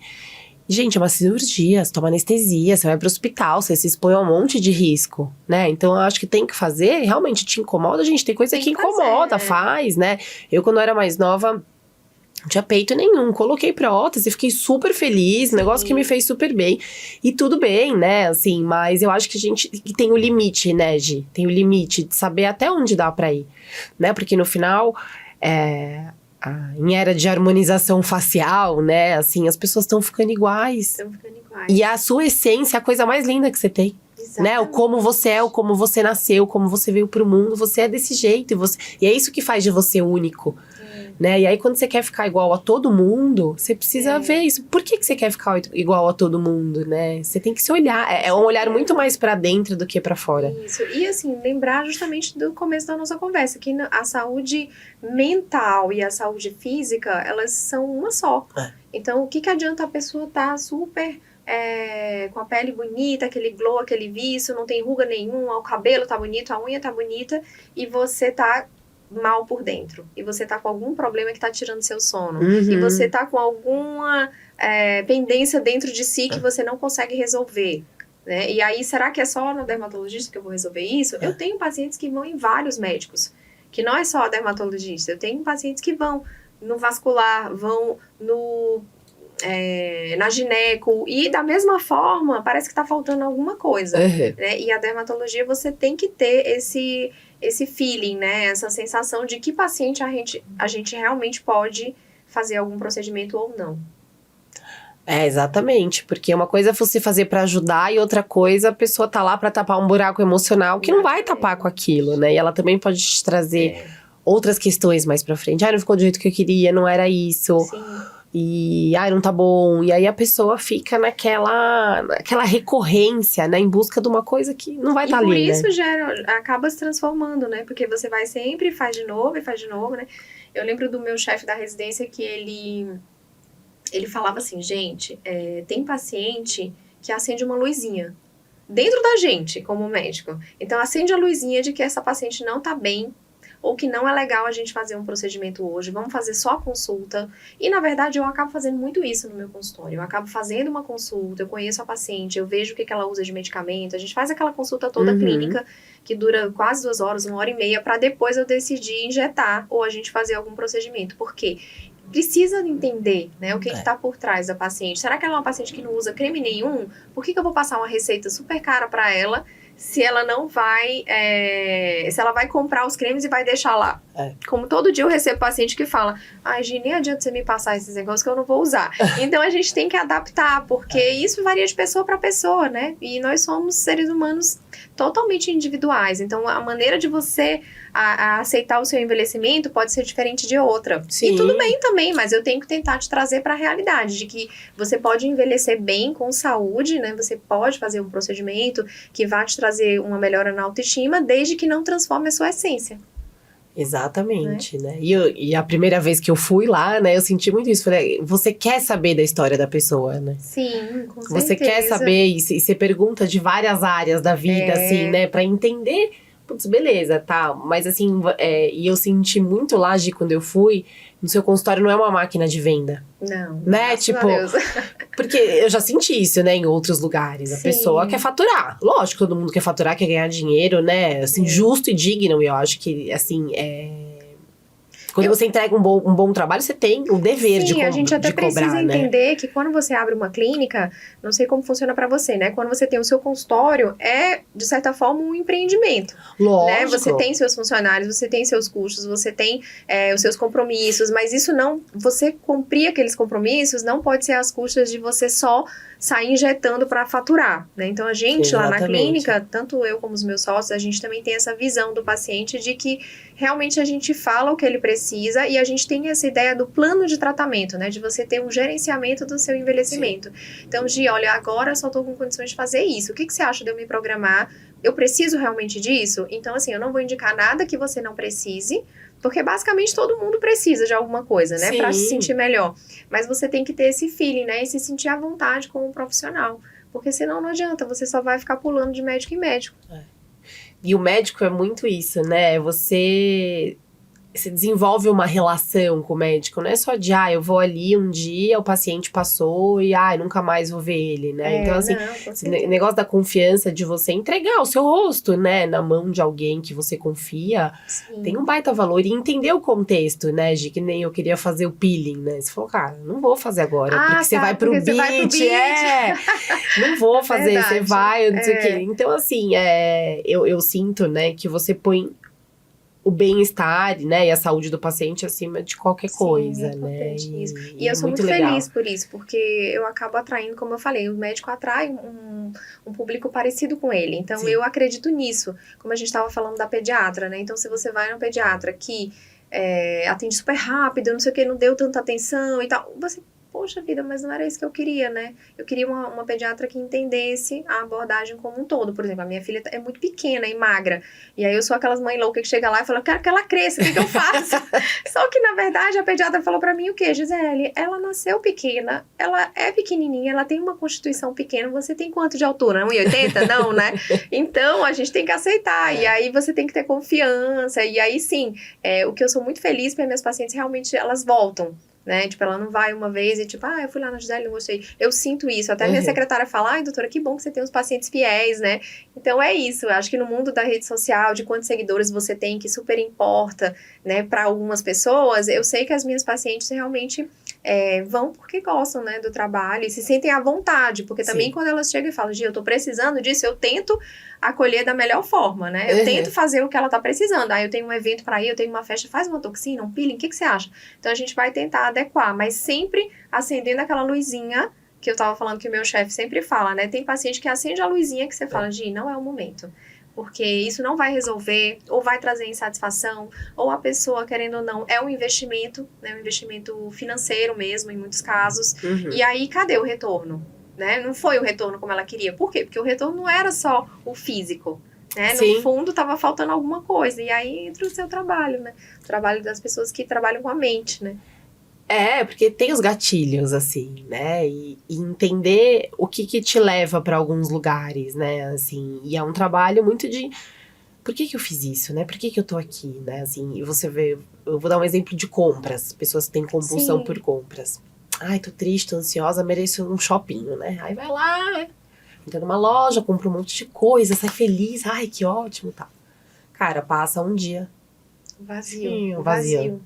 gente, é uma cirurgia, você toma anestesia, você vai pro hospital, você se expõe a um monte de risco, né? Então, eu acho que tem que fazer, realmente te incomoda, gente, tem coisa que incomoda, faz, né? Eu, quando eu era mais nova, não tinha peito nenhum, coloquei prótese, fiquei super feliz, negócio que me fez super bem. E tudo bem, né, assim, mas eu acho que a gente tem o limite, né, Gi? Tem o limite de saber até onde dá pra ir, né? Porque no final, em era de harmonização facial, né, assim, as pessoas estão ficando iguais. Estão ficando iguais. E a sua essência é a coisa mais linda que você tem. Né? O como você é, o como você nasceu, como você veio pro mundo, você é desse jeito. E é isso que faz de você único. Né? E aí, quando você quer ficar igual a todo mundo, você precisa ver isso. Por que você quer ficar igual a todo mundo, né? Você tem que se olhar. É um olhar muito mais pra dentro do que pra fora. Isso. E assim, lembrar justamente do começo da nossa conversa, que a saúde mental e a saúde física, elas são uma só. Então, o que adianta a pessoa estar super com a pele bonita, aquele glow, aquele viço, não tem ruga nenhuma, o cabelo tá bonito, a unha tá bonita, e você tá mal por dentro, e você tá com algum problema que tá tirando seu sono, e você tá com alguma pendência dentro de si que você não consegue resolver, né? E aí, será que é só no dermatologista que eu vou resolver isso? Eu tenho pacientes que vão em vários médicos, que não é só dermatologista, eu tenho pacientes que vão no vascular, vão no na gineco, e da mesma forma, parece que tá faltando alguma coisa, né? E a dermatologia, você tem que ter esse feeling, né? Essa sensação de que paciente a gente realmente pode fazer algum procedimento ou não. Exatamente, porque uma coisa é você fazer pra ajudar e outra coisa a pessoa tá lá pra tapar um buraco emocional que não vai tapar com aquilo, né? E ela também pode te trazer outras questões mais pra frente. Não ficou do jeito que eu queria, não era isso. Sim. E, não tá bom. E aí a pessoa fica naquela recorrência, né? Em busca de uma coisa que não vai estar ali, né? E por isso acaba se transformando, né? Porque você vai sempre, faz de novo, né? Eu lembro do meu chefe da residência que ele falava assim, gente, tem paciente que acende uma luzinha dentro da gente, como médico. Então, acende a luzinha de que essa paciente não tá bem, ou que não é legal a gente fazer um procedimento hoje, vamos fazer só a consulta. E, na verdade, eu acabo fazendo muito isso no meu consultório. Eu acabo fazendo uma consulta, eu conheço a paciente, eu vejo o que ela usa de medicamento, a gente faz aquela consulta toda clínica, que dura quase 2 horas, 1h30, para depois eu decidir injetar, ou a gente fazer algum procedimento. Por quê? Precisa entender, né, o que está por trás da paciente. Será que ela é uma paciente que não usa creme nenhum? Por que eu vou passar uma receita super cara para ela se ela não vai... se ela vai comprar os cremes e vai deixar lá? Como todo dia eu recebo paciente que fala, Gi, nem adianta você me passar esses negócios que eu não vou usar. Então a gente tem que adaptar, porque isso varia de pessoa para pessoa, né? E nós somos seres humanos totalmente individuais. Então a maneira de você a aceitar o seu envelhecimento pode ser diferente de outra. Sim. E tudo bem também, mas eu tenho que tentar te trazer para a realidade de que você pode envelhecer bem, com saúde, né? Você pode fazer um procedimento que vai te trazer uma melhora na autoestima, desde que não transforme a sua essência. Exatamente, né? E a primeira vez que eu fui lá, né, eu senti muito isso. Falei, você quer saber da história da pessoa, né? Sim, com certeza. Você quer saber e você pergunta de várias áreas da vida, assim, né? Pra entender. Putz, beleza, tá. Mas assim, e eu senti muito lá, Gi, quando eu fui, no seu consultório não é uma máquina de venda. Não. Né? Tipo, porque eu já senti isso, né, em outros lugares. A pessoa quer faturar. Lógico, todo mundo quer faturar, quer ganhar dinheiro, né? Assim, justo e digno. E eu acho que, assim, quando você entrega um bom trabalho, você tem o dever de cobrar, né? Sim, a gente até precisa entender que quando você abre uma clínica, não sei como funciona pra você, né? Quando você tem o seu consultório, de certa forma, um empreendimento. Lógico. Né? Você tem seus funcionários, você tem seus custos, você tem os seus compromissos, mas isso não... Você cumprir aqueles compromissos não pode ser às custas de você só sair injetando para faturar, né? Então, a gente lá na clínica, tanto eu como os meus sócios, a gente também tem essa visão do paciente de que realmente a gente fala o que ele precisa e a gente tem essa ideia do plano de tratamento, né? De você ter um gerenciamento do seu envelhecimento. Sim. Então, Gi, olha, agora eu só tô com condições de fazer isso. O que você acha de eu me programar? Eu preciso realmente disso? Então, assim, eu não vou indicar nada que você não precise, porque basicamente todo mundo precisa de alguma coisa, né? Sim. Pra se sentir melhor. Mas você tem que ter esse feeling, né? E se sentir à vontade como um profissional. Porque senão não adianta, você só vai ficar pulando de médico em médico. E o médico é muito isso, né? Você desenvolve uma relação com o médico. Não é só de, eu vou ali um dia, o paciente passou e, nunca mais vou ver ele, né? Então, assim, esse negócio da confiança de você entregar o seu rosto, né? Na mão de alguém que você confia, tem um baita valor. E entender o contexto, né, Gi? Que nem eu queria fazer o peeling, né? Você falou, cara, não vou fazer agora, porque você vai pro beach. Não vou fazer, você vai, não sei o quê. Então, assim, eu sinto, né, que você põe o bem-estar, né, e a saúde do paciente acima de qualquer coisa, né? E eu sou muito feliz por isso, porque eu acabo atraindo, como eu falei, o médico atrai um público parecido com ele. Então, eu acredito nisso. Como a gente estava falando da pediatra, né? Então, se você vai no pediatra que atende super rápido, não sei o que, não deu tanta atenção e tal, você... Poxa vida, mas não era isso que eu queria, né? Eu queria uma pediatra que entendesse a abordagem como um todo. Por exemplo, a minha filha é muito pequena e magra. E aí eu sou aquelas mães loucas que chega lá e fala, eu quero que ela cresça, o que eu faço? Só que, na verdade, a pediatra falou pra mim o quê? Gisele, ela nasceu pequena, ela é pequenininha, ela tem uma constituição pequena. Você tem quanto de altura? 1,80? Não, né? Então, a gente tem que aceitar. E aí, você tem que ter confiança. E aí, sim, o que eu sou muito feliz, porque minhas pacientes realmente, elas voltam. Né? Tipo, ela não vai uma vez e tipo, eu fui lá na Gisele, não gostei. Eu sinto isso. Até a minha secretária fala, doutora, que bom que você tem uns pacientes fiéis, né? Então, é isso. Eu acho que no mundo da rede social, de quantos seguidores você tem, que super importa, né? Para algumas pessoas, eu sei que as minhas pacientes realmente vão porque gostam, né, do trabalho e se sentem à vontade, porque também quando elas chegam e falam, Gi, eu tô precisando disso, eu tento acolher da melhor forma, né? Eu tento fazer o que ela tá precisando. Aí eu tenho um evento para ir, eu tenho uma festa, faz uma toxina, um peeling, o que você acha? Então a gente vai tentar adequar, mas sempre acendendo aquela luzinha que eu tava falando que o meu chefe sempre fala, né? Tem paciente que acende a luzinha que você fala, Gi, não é o momento. Porque isso não vai resolver, ou vai trazer insatisfação, ou a pessoa, querendo ou não, é um investimento, né? Um investimento financeiro mesmo, em muitos casos. E aí, cadê o retorno? Né? Não foi o retorno como ela queria. Por quê? Porque o retorno não era só o físico. Né? No fundo, estava faltando alguma coisa. E aí entra o seu trabalho, né? O trabalho das pessoas que trabalham com a mente, né? Porque tem os gatilhos, assim, né? E entender o que te leva para alguns lugares, né? Assim, e é um trabalho muito de... Por que eu fiz isso, né? Por que eu tô aqui, né? Assim, e você vê... Eu vou dar um exemplo de compras. Pessoas que têm compulsão por compras. Ai, tô triste, tô ansiosa, mereço um shopping, né? Aí vai lá, entra numa loja, compra um monte de coisa, sai feliz. Ai, que ótimo, tá. Cara, passa um dia. Vazio.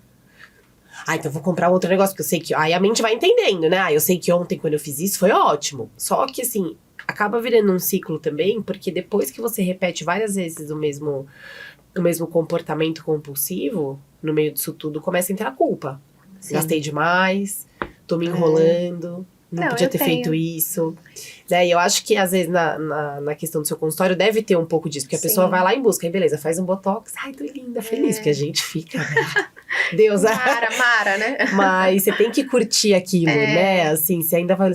Então vou comprar outro negócio, porque eu sei que... Aí a mente vai entendendo, né? Eu sei que ontem, quando eu fiz isso, foi ótimo. Só que, assim, acaba virando um ciclo também, porque depois que você repete várias vezes o mesmo comportamento compulsivo, no meio disso tudo, começa a entrar a culpa. Gastei demais, tô me enrolando, não podia ter feito isso. Né? E eu acho que, às vezes, na questão do seu consultório, deve ter um pouco disso. Porque a pessoa vai lá em busca, aí beleza, faz um botox. Ai, tô linda, feliz. Porque a gente fica, né? Deus, Mara, né? Mas você tem que curtir aquilo, né? Assim, você ainda vai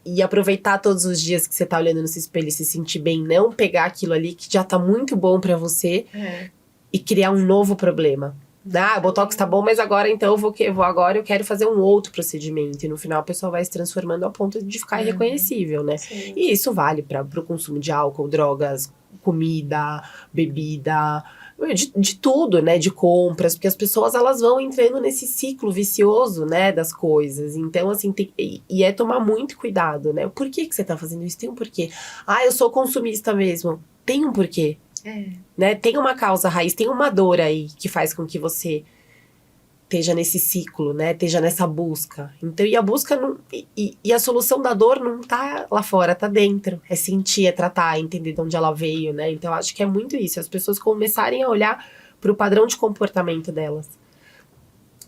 e aproveitar todos os dias que você tá olhando nesse espelho e se sentir bem. Não pegar aquilo ali que já tá muito bom pra você e criar um novo problema. O botox tá bom, mas agora então eu quero fazer um outro procedimento. E no final a pessoa vai se transformando ao ponto de ficar irreconhecível, né? Sim. E isso vale pro consumo de álcool, drogas, comida, bebida, de tudo, né? De compras, porque as pessoas elas vão entrando nesse ciclo vicioso, né? Das coisas. Então, assim, e é tomar muito cuidado, né? Por que você tá fazendo isso? Tem um porquê. Eu sou consumista mesmo. Tem um porquê. Né? Tem uma causa raiz, tem uma dor aí que faz com que você esteja nesse ciclo, né? Esteja nessa busca. Então, e a busca não, e a solução da dor não tá lá fora, tá dentro. É sentir, é tratar, é entender de onde ela veio, né? Então, eu acho que é muito isso. As pessoas começarem a olhar pro padrão de comportamento delas,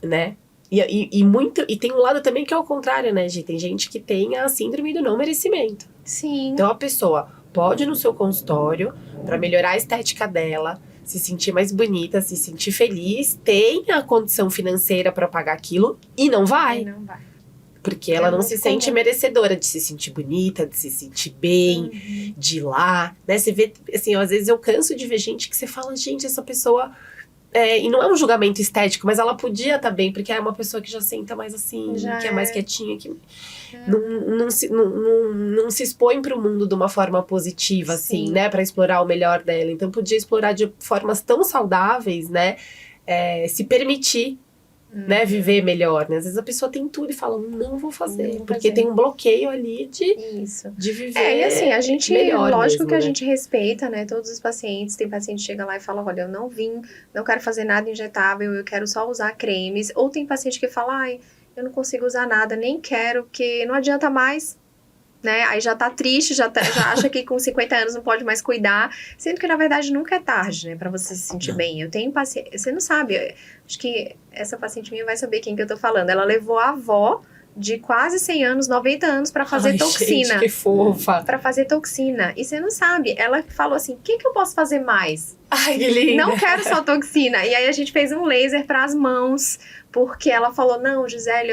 né? E tem um lado também que é o contrário, né, gente? Tem gente que tem a síndrome do não merecimento. Sim. Então, a pessoa pode ir no seu consultório para melhorar a estética dela, se sentir mais bonita, se sentir feliz, tem a condição financeira para pagar aquilo e não vai. Porque ela não se sente merecedora de se sentir bonita, de se sentir bem, de ir lá, né? Você vê, assim, às vezes eu canso de ver gente que você fala, gente, essa pessoa... e não é um julgamento estético, mas ela podia estar bem, porque é uma pessoa que já senta mais assim, que é mais quietinha, que não se expõe pro mundo de uma forma positiva, assim, né? Pra explorar o melhor dela. Então, podia explorar de formas tão saudáveis, né? Se permitir, né? Viver melhor, né? Às vezes a pessoa tem tudo e fala, não vou fazer. Porque tem um bloqueio ali de viver e assim, a gente, lógico mesmo, que a né? gente respeita, né? Todos os pacientes. Tem paciente que chega lá e fala, olha, eu não quero fazer nada injetável, eu quero só usar cremes. Ou tem paciente que fala, eu não consigo usar nada, nem quero, porque não adianta mais, né? Aí já tá triste, já acha que com 50 anos não pode mais cuidar, sendo que na verdade nunca é tarde, né? Pra você se sentir bem. Eu tenho paciente, você não sabe, acho que essa paciente minha vai saber quem que eu tô falando. Ela levou a avó de quase 100 anos, 90 anos pra fazer toxina. Gente, que fofa. Pra fazer toxina. E você não sabe, ela falou assim, o que eu posso fazer mais? Ai, que linda. Não quero só toxina. E aí a gente fez um laser para as mãos, porque ela falou, não, Gisele,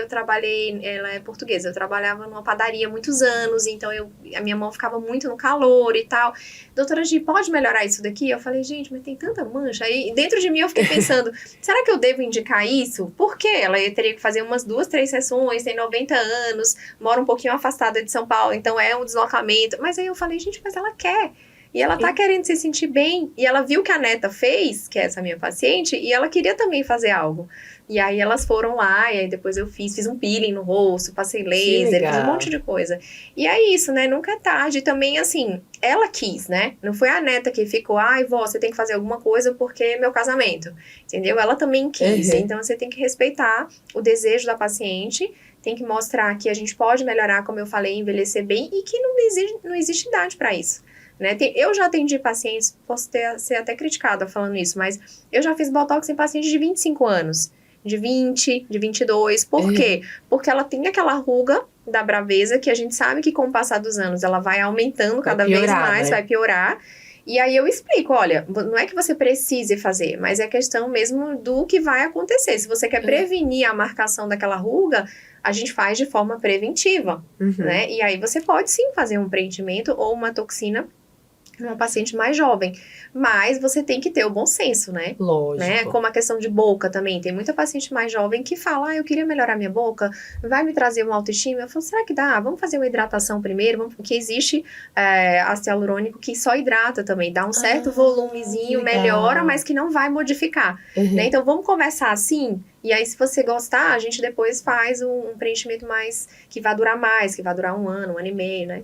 ela é portuguesa, eu trabalhava numa padaria há muitos anos, então a minha mão ficava muito no calor e tal. Doutora Gi, pode melhorar isso daqui? Eu falei, gente, mas tem tanta mancha. Aí dentro de mim eu fiquei pensando, será que eu devo indicar isso? Por quê? Ela teria que fazer umas 2, 3 sessões, tem 90 anos, mora um pouquinho afastada de São Paulo, então é um deslocamento. Mas aí eu falei, gente, mas ela quer. E ela tá querendo se sentir bem. E ela viu que a neta fez, que é essa minha paciente, e ela queria também fazer algo. E aí elas foram lá, e aí depois eu fiz um peeling no rosto, passei laser, fiz um monte de coisa. E é isso, né? Nunca é tarde. E também, assim, ela quis, né? Não foi a neta que ficou, vó, você tem que fazer alguma coisa porque é meu casamento. Entendeu? Ela também quis. Então, você tem que respeitar o desejo da paciente, tem que mostrar que a gente pode melhorar, como eu falei, envelhecer bem e que não existe idade para isso. Né? Eu já atendi pacientes, posso ser até criticada falando isso, mas eu já fiz botox em pacientes de 25 anos, de 20, de 22. Por quê? Porque ela tem aquela ruga da braveza que a gente sabe que com o passar dos anos ela vai aumentando cada vez mais, vai piorar. E aí eu explico, olha, não é que você precise fazer, mas é questão mesmo do que vai acontecer. Se você quer prevenir a marcação daquela ruga, a gente faz de forma preventiva, né? E aí você pode sim fazer um preenchimento ou uma toxina numa paciente mais jovem, mas você tem que ter o bom senso, né? Lógico. Né? Como a questão de boca também, tem muita paciente mais jovem que fala, eu queria melhorar minha boca, vai me trazer uma autoestima? Eu falo, será que dá? Vamos fazer uma hidratação primeiro, porque existe ácido hialurônico que só hidrata também, dá um certo volumezinho, melhora, mas que não vai modificar, né? Então vamos conversar assim, e aí se você gostar, a gente depois faz um preenchimento mais, que vai durar mais, que vai durar 1 ano, 1 ano e meio, né?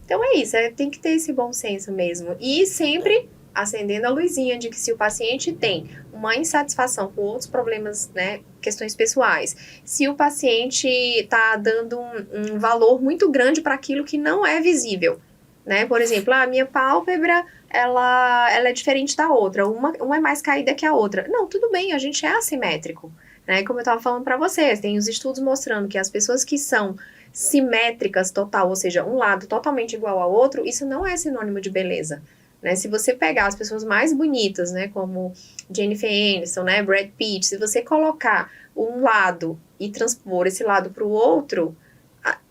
Então é isso, tem que ter esse bom senso mesmo. E sempre acendendo a luzinha de que se o paciente tem uma insatisfação com outros problemas, né, questões pessoais, se o paciente está dando um valor muito grande para aquilo que não é visível, né? Por exemplo, a minha pálpebra, ela é diferente da outra, uma é mais caída que a outra. Não, tudo bem, a gente é assimétrico, né? Como eu estava falando para vocês, tem os estudos mostrando que as pessoas que são simétricas total, ou seja, um lado totalmente igual ao outro, isso não é sinônimo de beleza, né? Se você pegar as pessoas mais bonitas, né, como Jennifer Aniston, né, Brad Pitt, se você colocar um lado e transpor esse lado para o outro,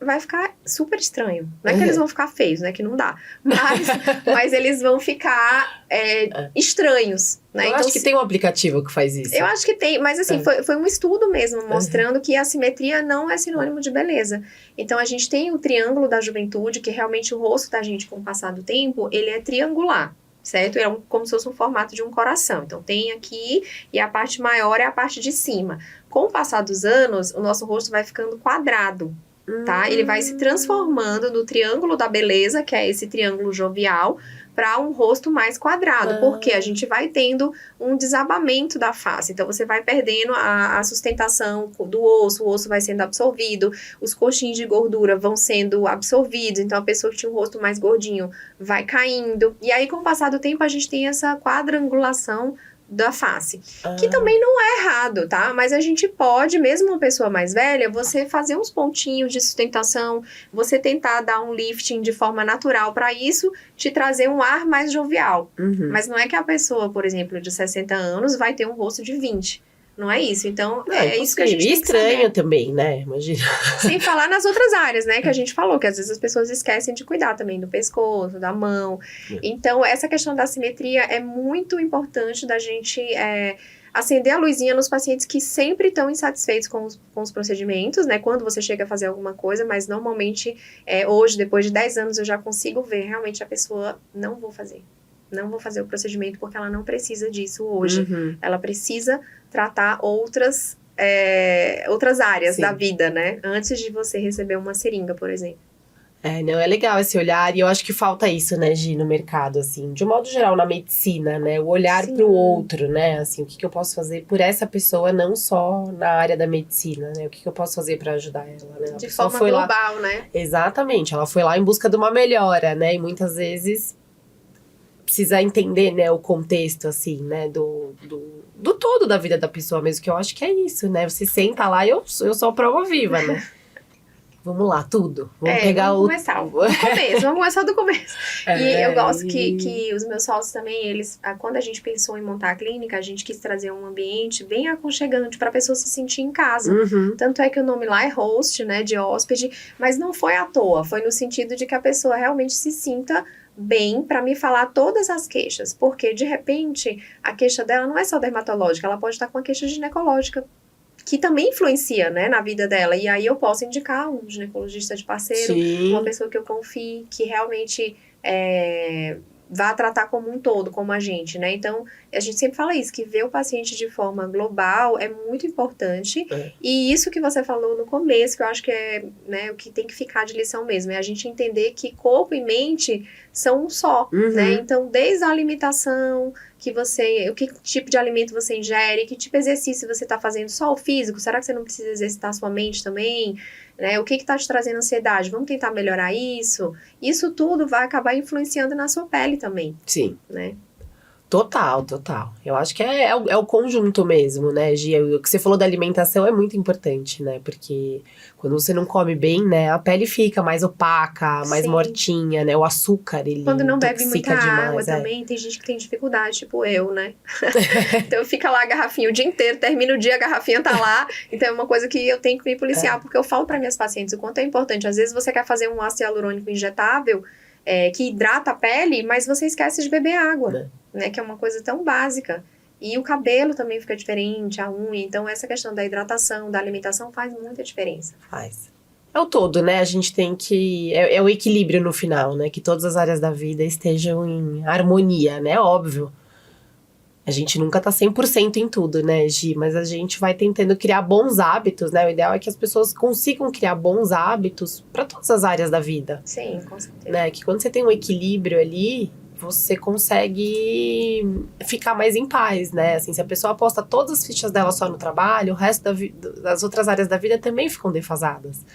vai ficar super estranho. Não é que eles vão ficar feios, né? Que não dá. Mas eles vão ficar estranhos, né? Eu então, acho que tem um aplicativo que faz isso. Eu acho que tem, mas assim, foi um estudo mesmo mostrando que a simetria não é sinônimo de beleza. Então, a gente tem o triângulo da juventude, que realmente o rosto da gente, com o passar do tempo, ele é triangular. Certo? É como se fosse um formato de um coração. Então, tem aqui e a parte maior é a parte de cima. Com o passar dos anos, o nosso rosto vai ficando quadrado. Tá? Ele vai se transformando no triângulo da beleza, que é esse triângulo jovial, para um rosto mais quadrado, porque a gente vai tendo um desabamento da face. Então, você vai perdendo a sustentação do osso, o osso vai sendo absorvido, os coxins de gordura vão sendo absorvidos, então a pessoa que tinha um rosto mais gordinho vai caindo. E aí, com o passar do tempo, a gente tem essa quadrangulação da face, que também não é errado, tá? Mas a gente pode, mesmo uma pessoa mais velha, você fazer uns pontinhos de sustentação, você tentar dar um lifting de forma natural para isso, te trazer um ar mais jovial. Mas não é que a pessoa, por exemplo, de 60 anos vai ter um rosto de 20. Não é isso. Então, é isso que a gente tem que saber. Estranho também, né? Imagina. Sem falar nas outras áreas, né? Que a gente falou, que às vezes as pessoas esquecem de cuidar também do pescoço, da mão. Então, essa questão da simetria é muito importante da gente acender a luzinha nos pacientes que sempre estão insatisfeitos com os procedimentos, né? Quando você chega a fazer alguma coisa, mas normalmente, hoje, depois de 10 anos, eu já consigo ver realmente a pessoa, não vou fazer o procedimento porque ela não precisa disso hoje. Ela precisa tratar outras áreas da vida, né? Antes de você receber uma seringa, por exemplo. Não, é legal esse olhar, e eu acho que falta isso, né, Gi, no mercado, assim, de um modo geral, na medicina, né, o olhar pro outro, né, assim, o que eu posso fazer por essa pessoa, não só na área da medicina, né, o que eu posso fazer pra ajudar ela, né. De forma global, né? Exatamente, ela foi lá em busca de uma melhora, né, e muitas vezes precisa entender, né, o contexto, assim, né, do todo da vida da pessoa mesmo, que eu acho que é isso, né, você senta lá e eu sou a prova viva, né. Vamos lá, tudo. Vamos pegar vamos começar do começo, vamos começar do começo. E eu gosto que os meus sócios também, eles, quando a gente pensou em montar a clínica, a gente quis trazer um ambiente bem aconchegante para a pessoa se sentir em casa. Tanto é que o nome lá é host, né, de hóspede, mas não foi à toa, foi no sentido de que a pessoa realmente se sinta bem para me falar todas as queixas, porque de repente a queixa dela não é só dermatológica, ela pode estar com uma queixa ginecológica, que também influencia, né, na vida dela. E aí eu posso indicar um ginecologista de parceiro, uma pessoa que eu confie, que realmente vá tratar como um todo, como a gente, né? Então, a gente sempre fala isso, que ver o paciente de forma global é muito importante. E isso que você falou no começo, que eu acho que é, né, o que tem que ficar de lição mesmo, é a gente entender que corpo e mente são um só, Uhum. né? Então, desde a alimentação, o que tipo de alimento você ingere, que tipo de exercício você está fazendo, só o físico, será que você não precisa exercitar sua mente também? Né? O que está te trazendo ansiedade? Vamos tentar melhorar isso? Isso tudo vai acabar influenciando na sua pele também, Sim. né? Total. Eu acho que é o conjunto mesmo, né, Gia? O que você falou da alimentação é muito importante, né? Porque quando você não come bem, né, a pele fica mais opaca, mais Sim. mortinha, né? O açúcar, ele Quando não bebe muita intoxica água demais. também, tem gente que tem dificuldade, tipo eu, né? Então fica lá a garrafinha o dia inteiro, termina o dia, a garrafinha tá lá. Então é uma coisa que eu tenho que me policiar, porque eu falo para minhas pacientes o quanto é importante. Às vezes você quer fazer um ácido hialurônico injetável, que hidrata a pele, mas você esquece de beber água, né? Que é uma coisa tão básica. E o cabelo também fica diferente, a unha. Então essa questão da hidratação, da alimentação faz muita diferença. Faz. É o todo, né? A gente tem que... É o equilíbrio no final, né? Que todas as áreas da vida estejam em harmonia, né? Óbvio. A gente nunca tá 100% em tudo, né, Gi? Mas a gente vai tentando criar bons hábitos, né? O ideal é que as pessoas consigam criar bons hábitos para todas as áreas da vida. Sim, com certeza. Né? Que quando você tem um equilíbrio ali, você consegue ficar mais em paz, né? Assim, se a pessoa aposta todas as fichas dela só no trabalho, o resto das outras áreas da vida também ficam defasadas.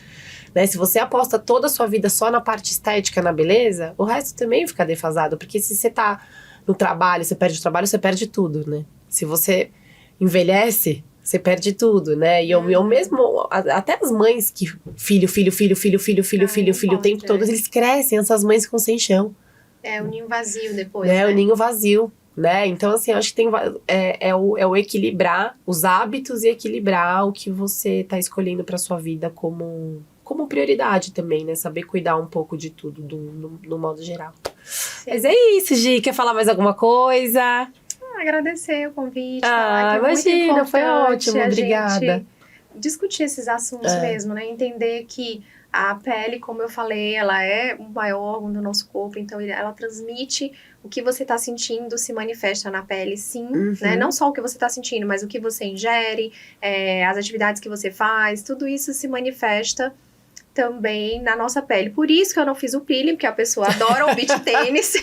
Né? Se você aposta toda a sua vida só na parte estética, na beleza, o resto também fica defasado. Porque se você tá no trabalho, você perde o trabalho, você perde tudo, né? Se você envelhece, você perde tudo, né? E eu mesmo, até as mães que filho o tempo todo, eles crescem, essas mães ficam sem chão. É o ninho vazio depois, né? né? O ninho vazio, né? Então, assim, eu acho que é o equilibrar os hábitos e equilibrar o que você tá escolhendo pra sua vida como prioridade também, né? Saber cuidar um pouco de tudo, no modo geral. Sim. Mas é isso, Gi. Quer falar mais alguma coisa? Agradecer o convite. Imagina, foi ótimo. Obrigada. Gente discutir esses assuntos mesmo, né? Entender que a pele, como eu falei, ela é um maior órgão do nosso corpo, então ela transmite o que você está sentindo, se manifesta na pele, sim, né? Não só o que você está sentindo, mas o que você ingere, as atividades que você faz, tudo isso se manifesta também na nossa pele. Por isso que eu não fiz o peeling, porque a pessoa adora o beach tênis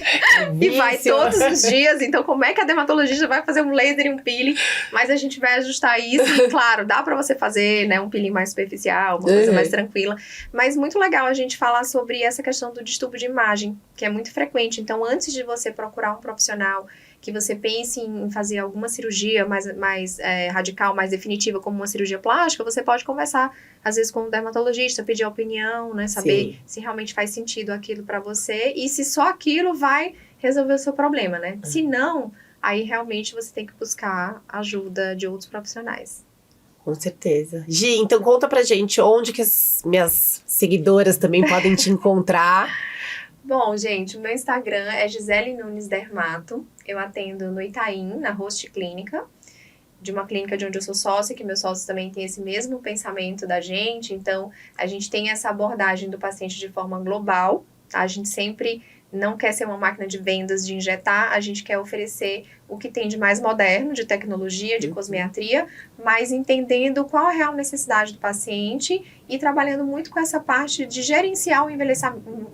e vai todos os dias. Então, como é que a dermatologista vai fazer um laser e um peeling? Mas a gente vai ajustar isso e, claro, dá pra você fazer, né, um peeling mais superficial, uma coisa mais tranquila. Mas muito legal a gente falar sobre essa questão do distúrbio de imagem, que é muito frequente. Então, antes de você procurar um profissional que você pense em fazer alguma cirurgia mais radical, mais definitiva, como uma cirurgia plástica, você pode conversar, às vezes, com um dermatologista, pedir a opinião, né? Saber se realmente faz sentido aquilo para você e se só aquilo vai resolver o seu problema, né? Se não, aí realmente você tem que buscar ajuda de outros profissionais. Com certeza. Gi, então conta pra gente onde que as minhas seguidoras também podem te encontrar. Bom, gente, o meu Instagram é Gisele Nunes Dermato. Eu atendo no Itaim, na Host Clínica, de uma clínica de onde eu sou sócia, que meus sócios também têm esse mesmo pensamento da gente. Então, a gente tem essa abordagem do paciente de forma global, tá? A gente sempre não quer ser uma máquina de vendas, de injetar, a gente quer oferecer o que tem de mais moderno, de tecnologia, de cosmetria, mas entendendo qual a real necessidade do paciente e trabalhando muito com essa parte de gerenciar o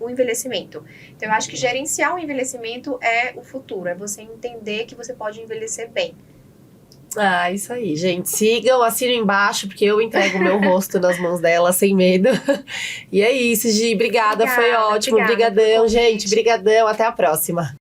envelhecimento. Então, eu acho que gerenciar o envelhecimento é o futuro, é você entender que você pode envelhecer bem. Isso aí, gente. Sigam, assinem embaixo, porque eu entrego o meu rosto nas mãos dela sem medo. E é isso, Gi. Obrigada, foi ótimo. Obrigadão, gente. Obrigadão. Até a próxima.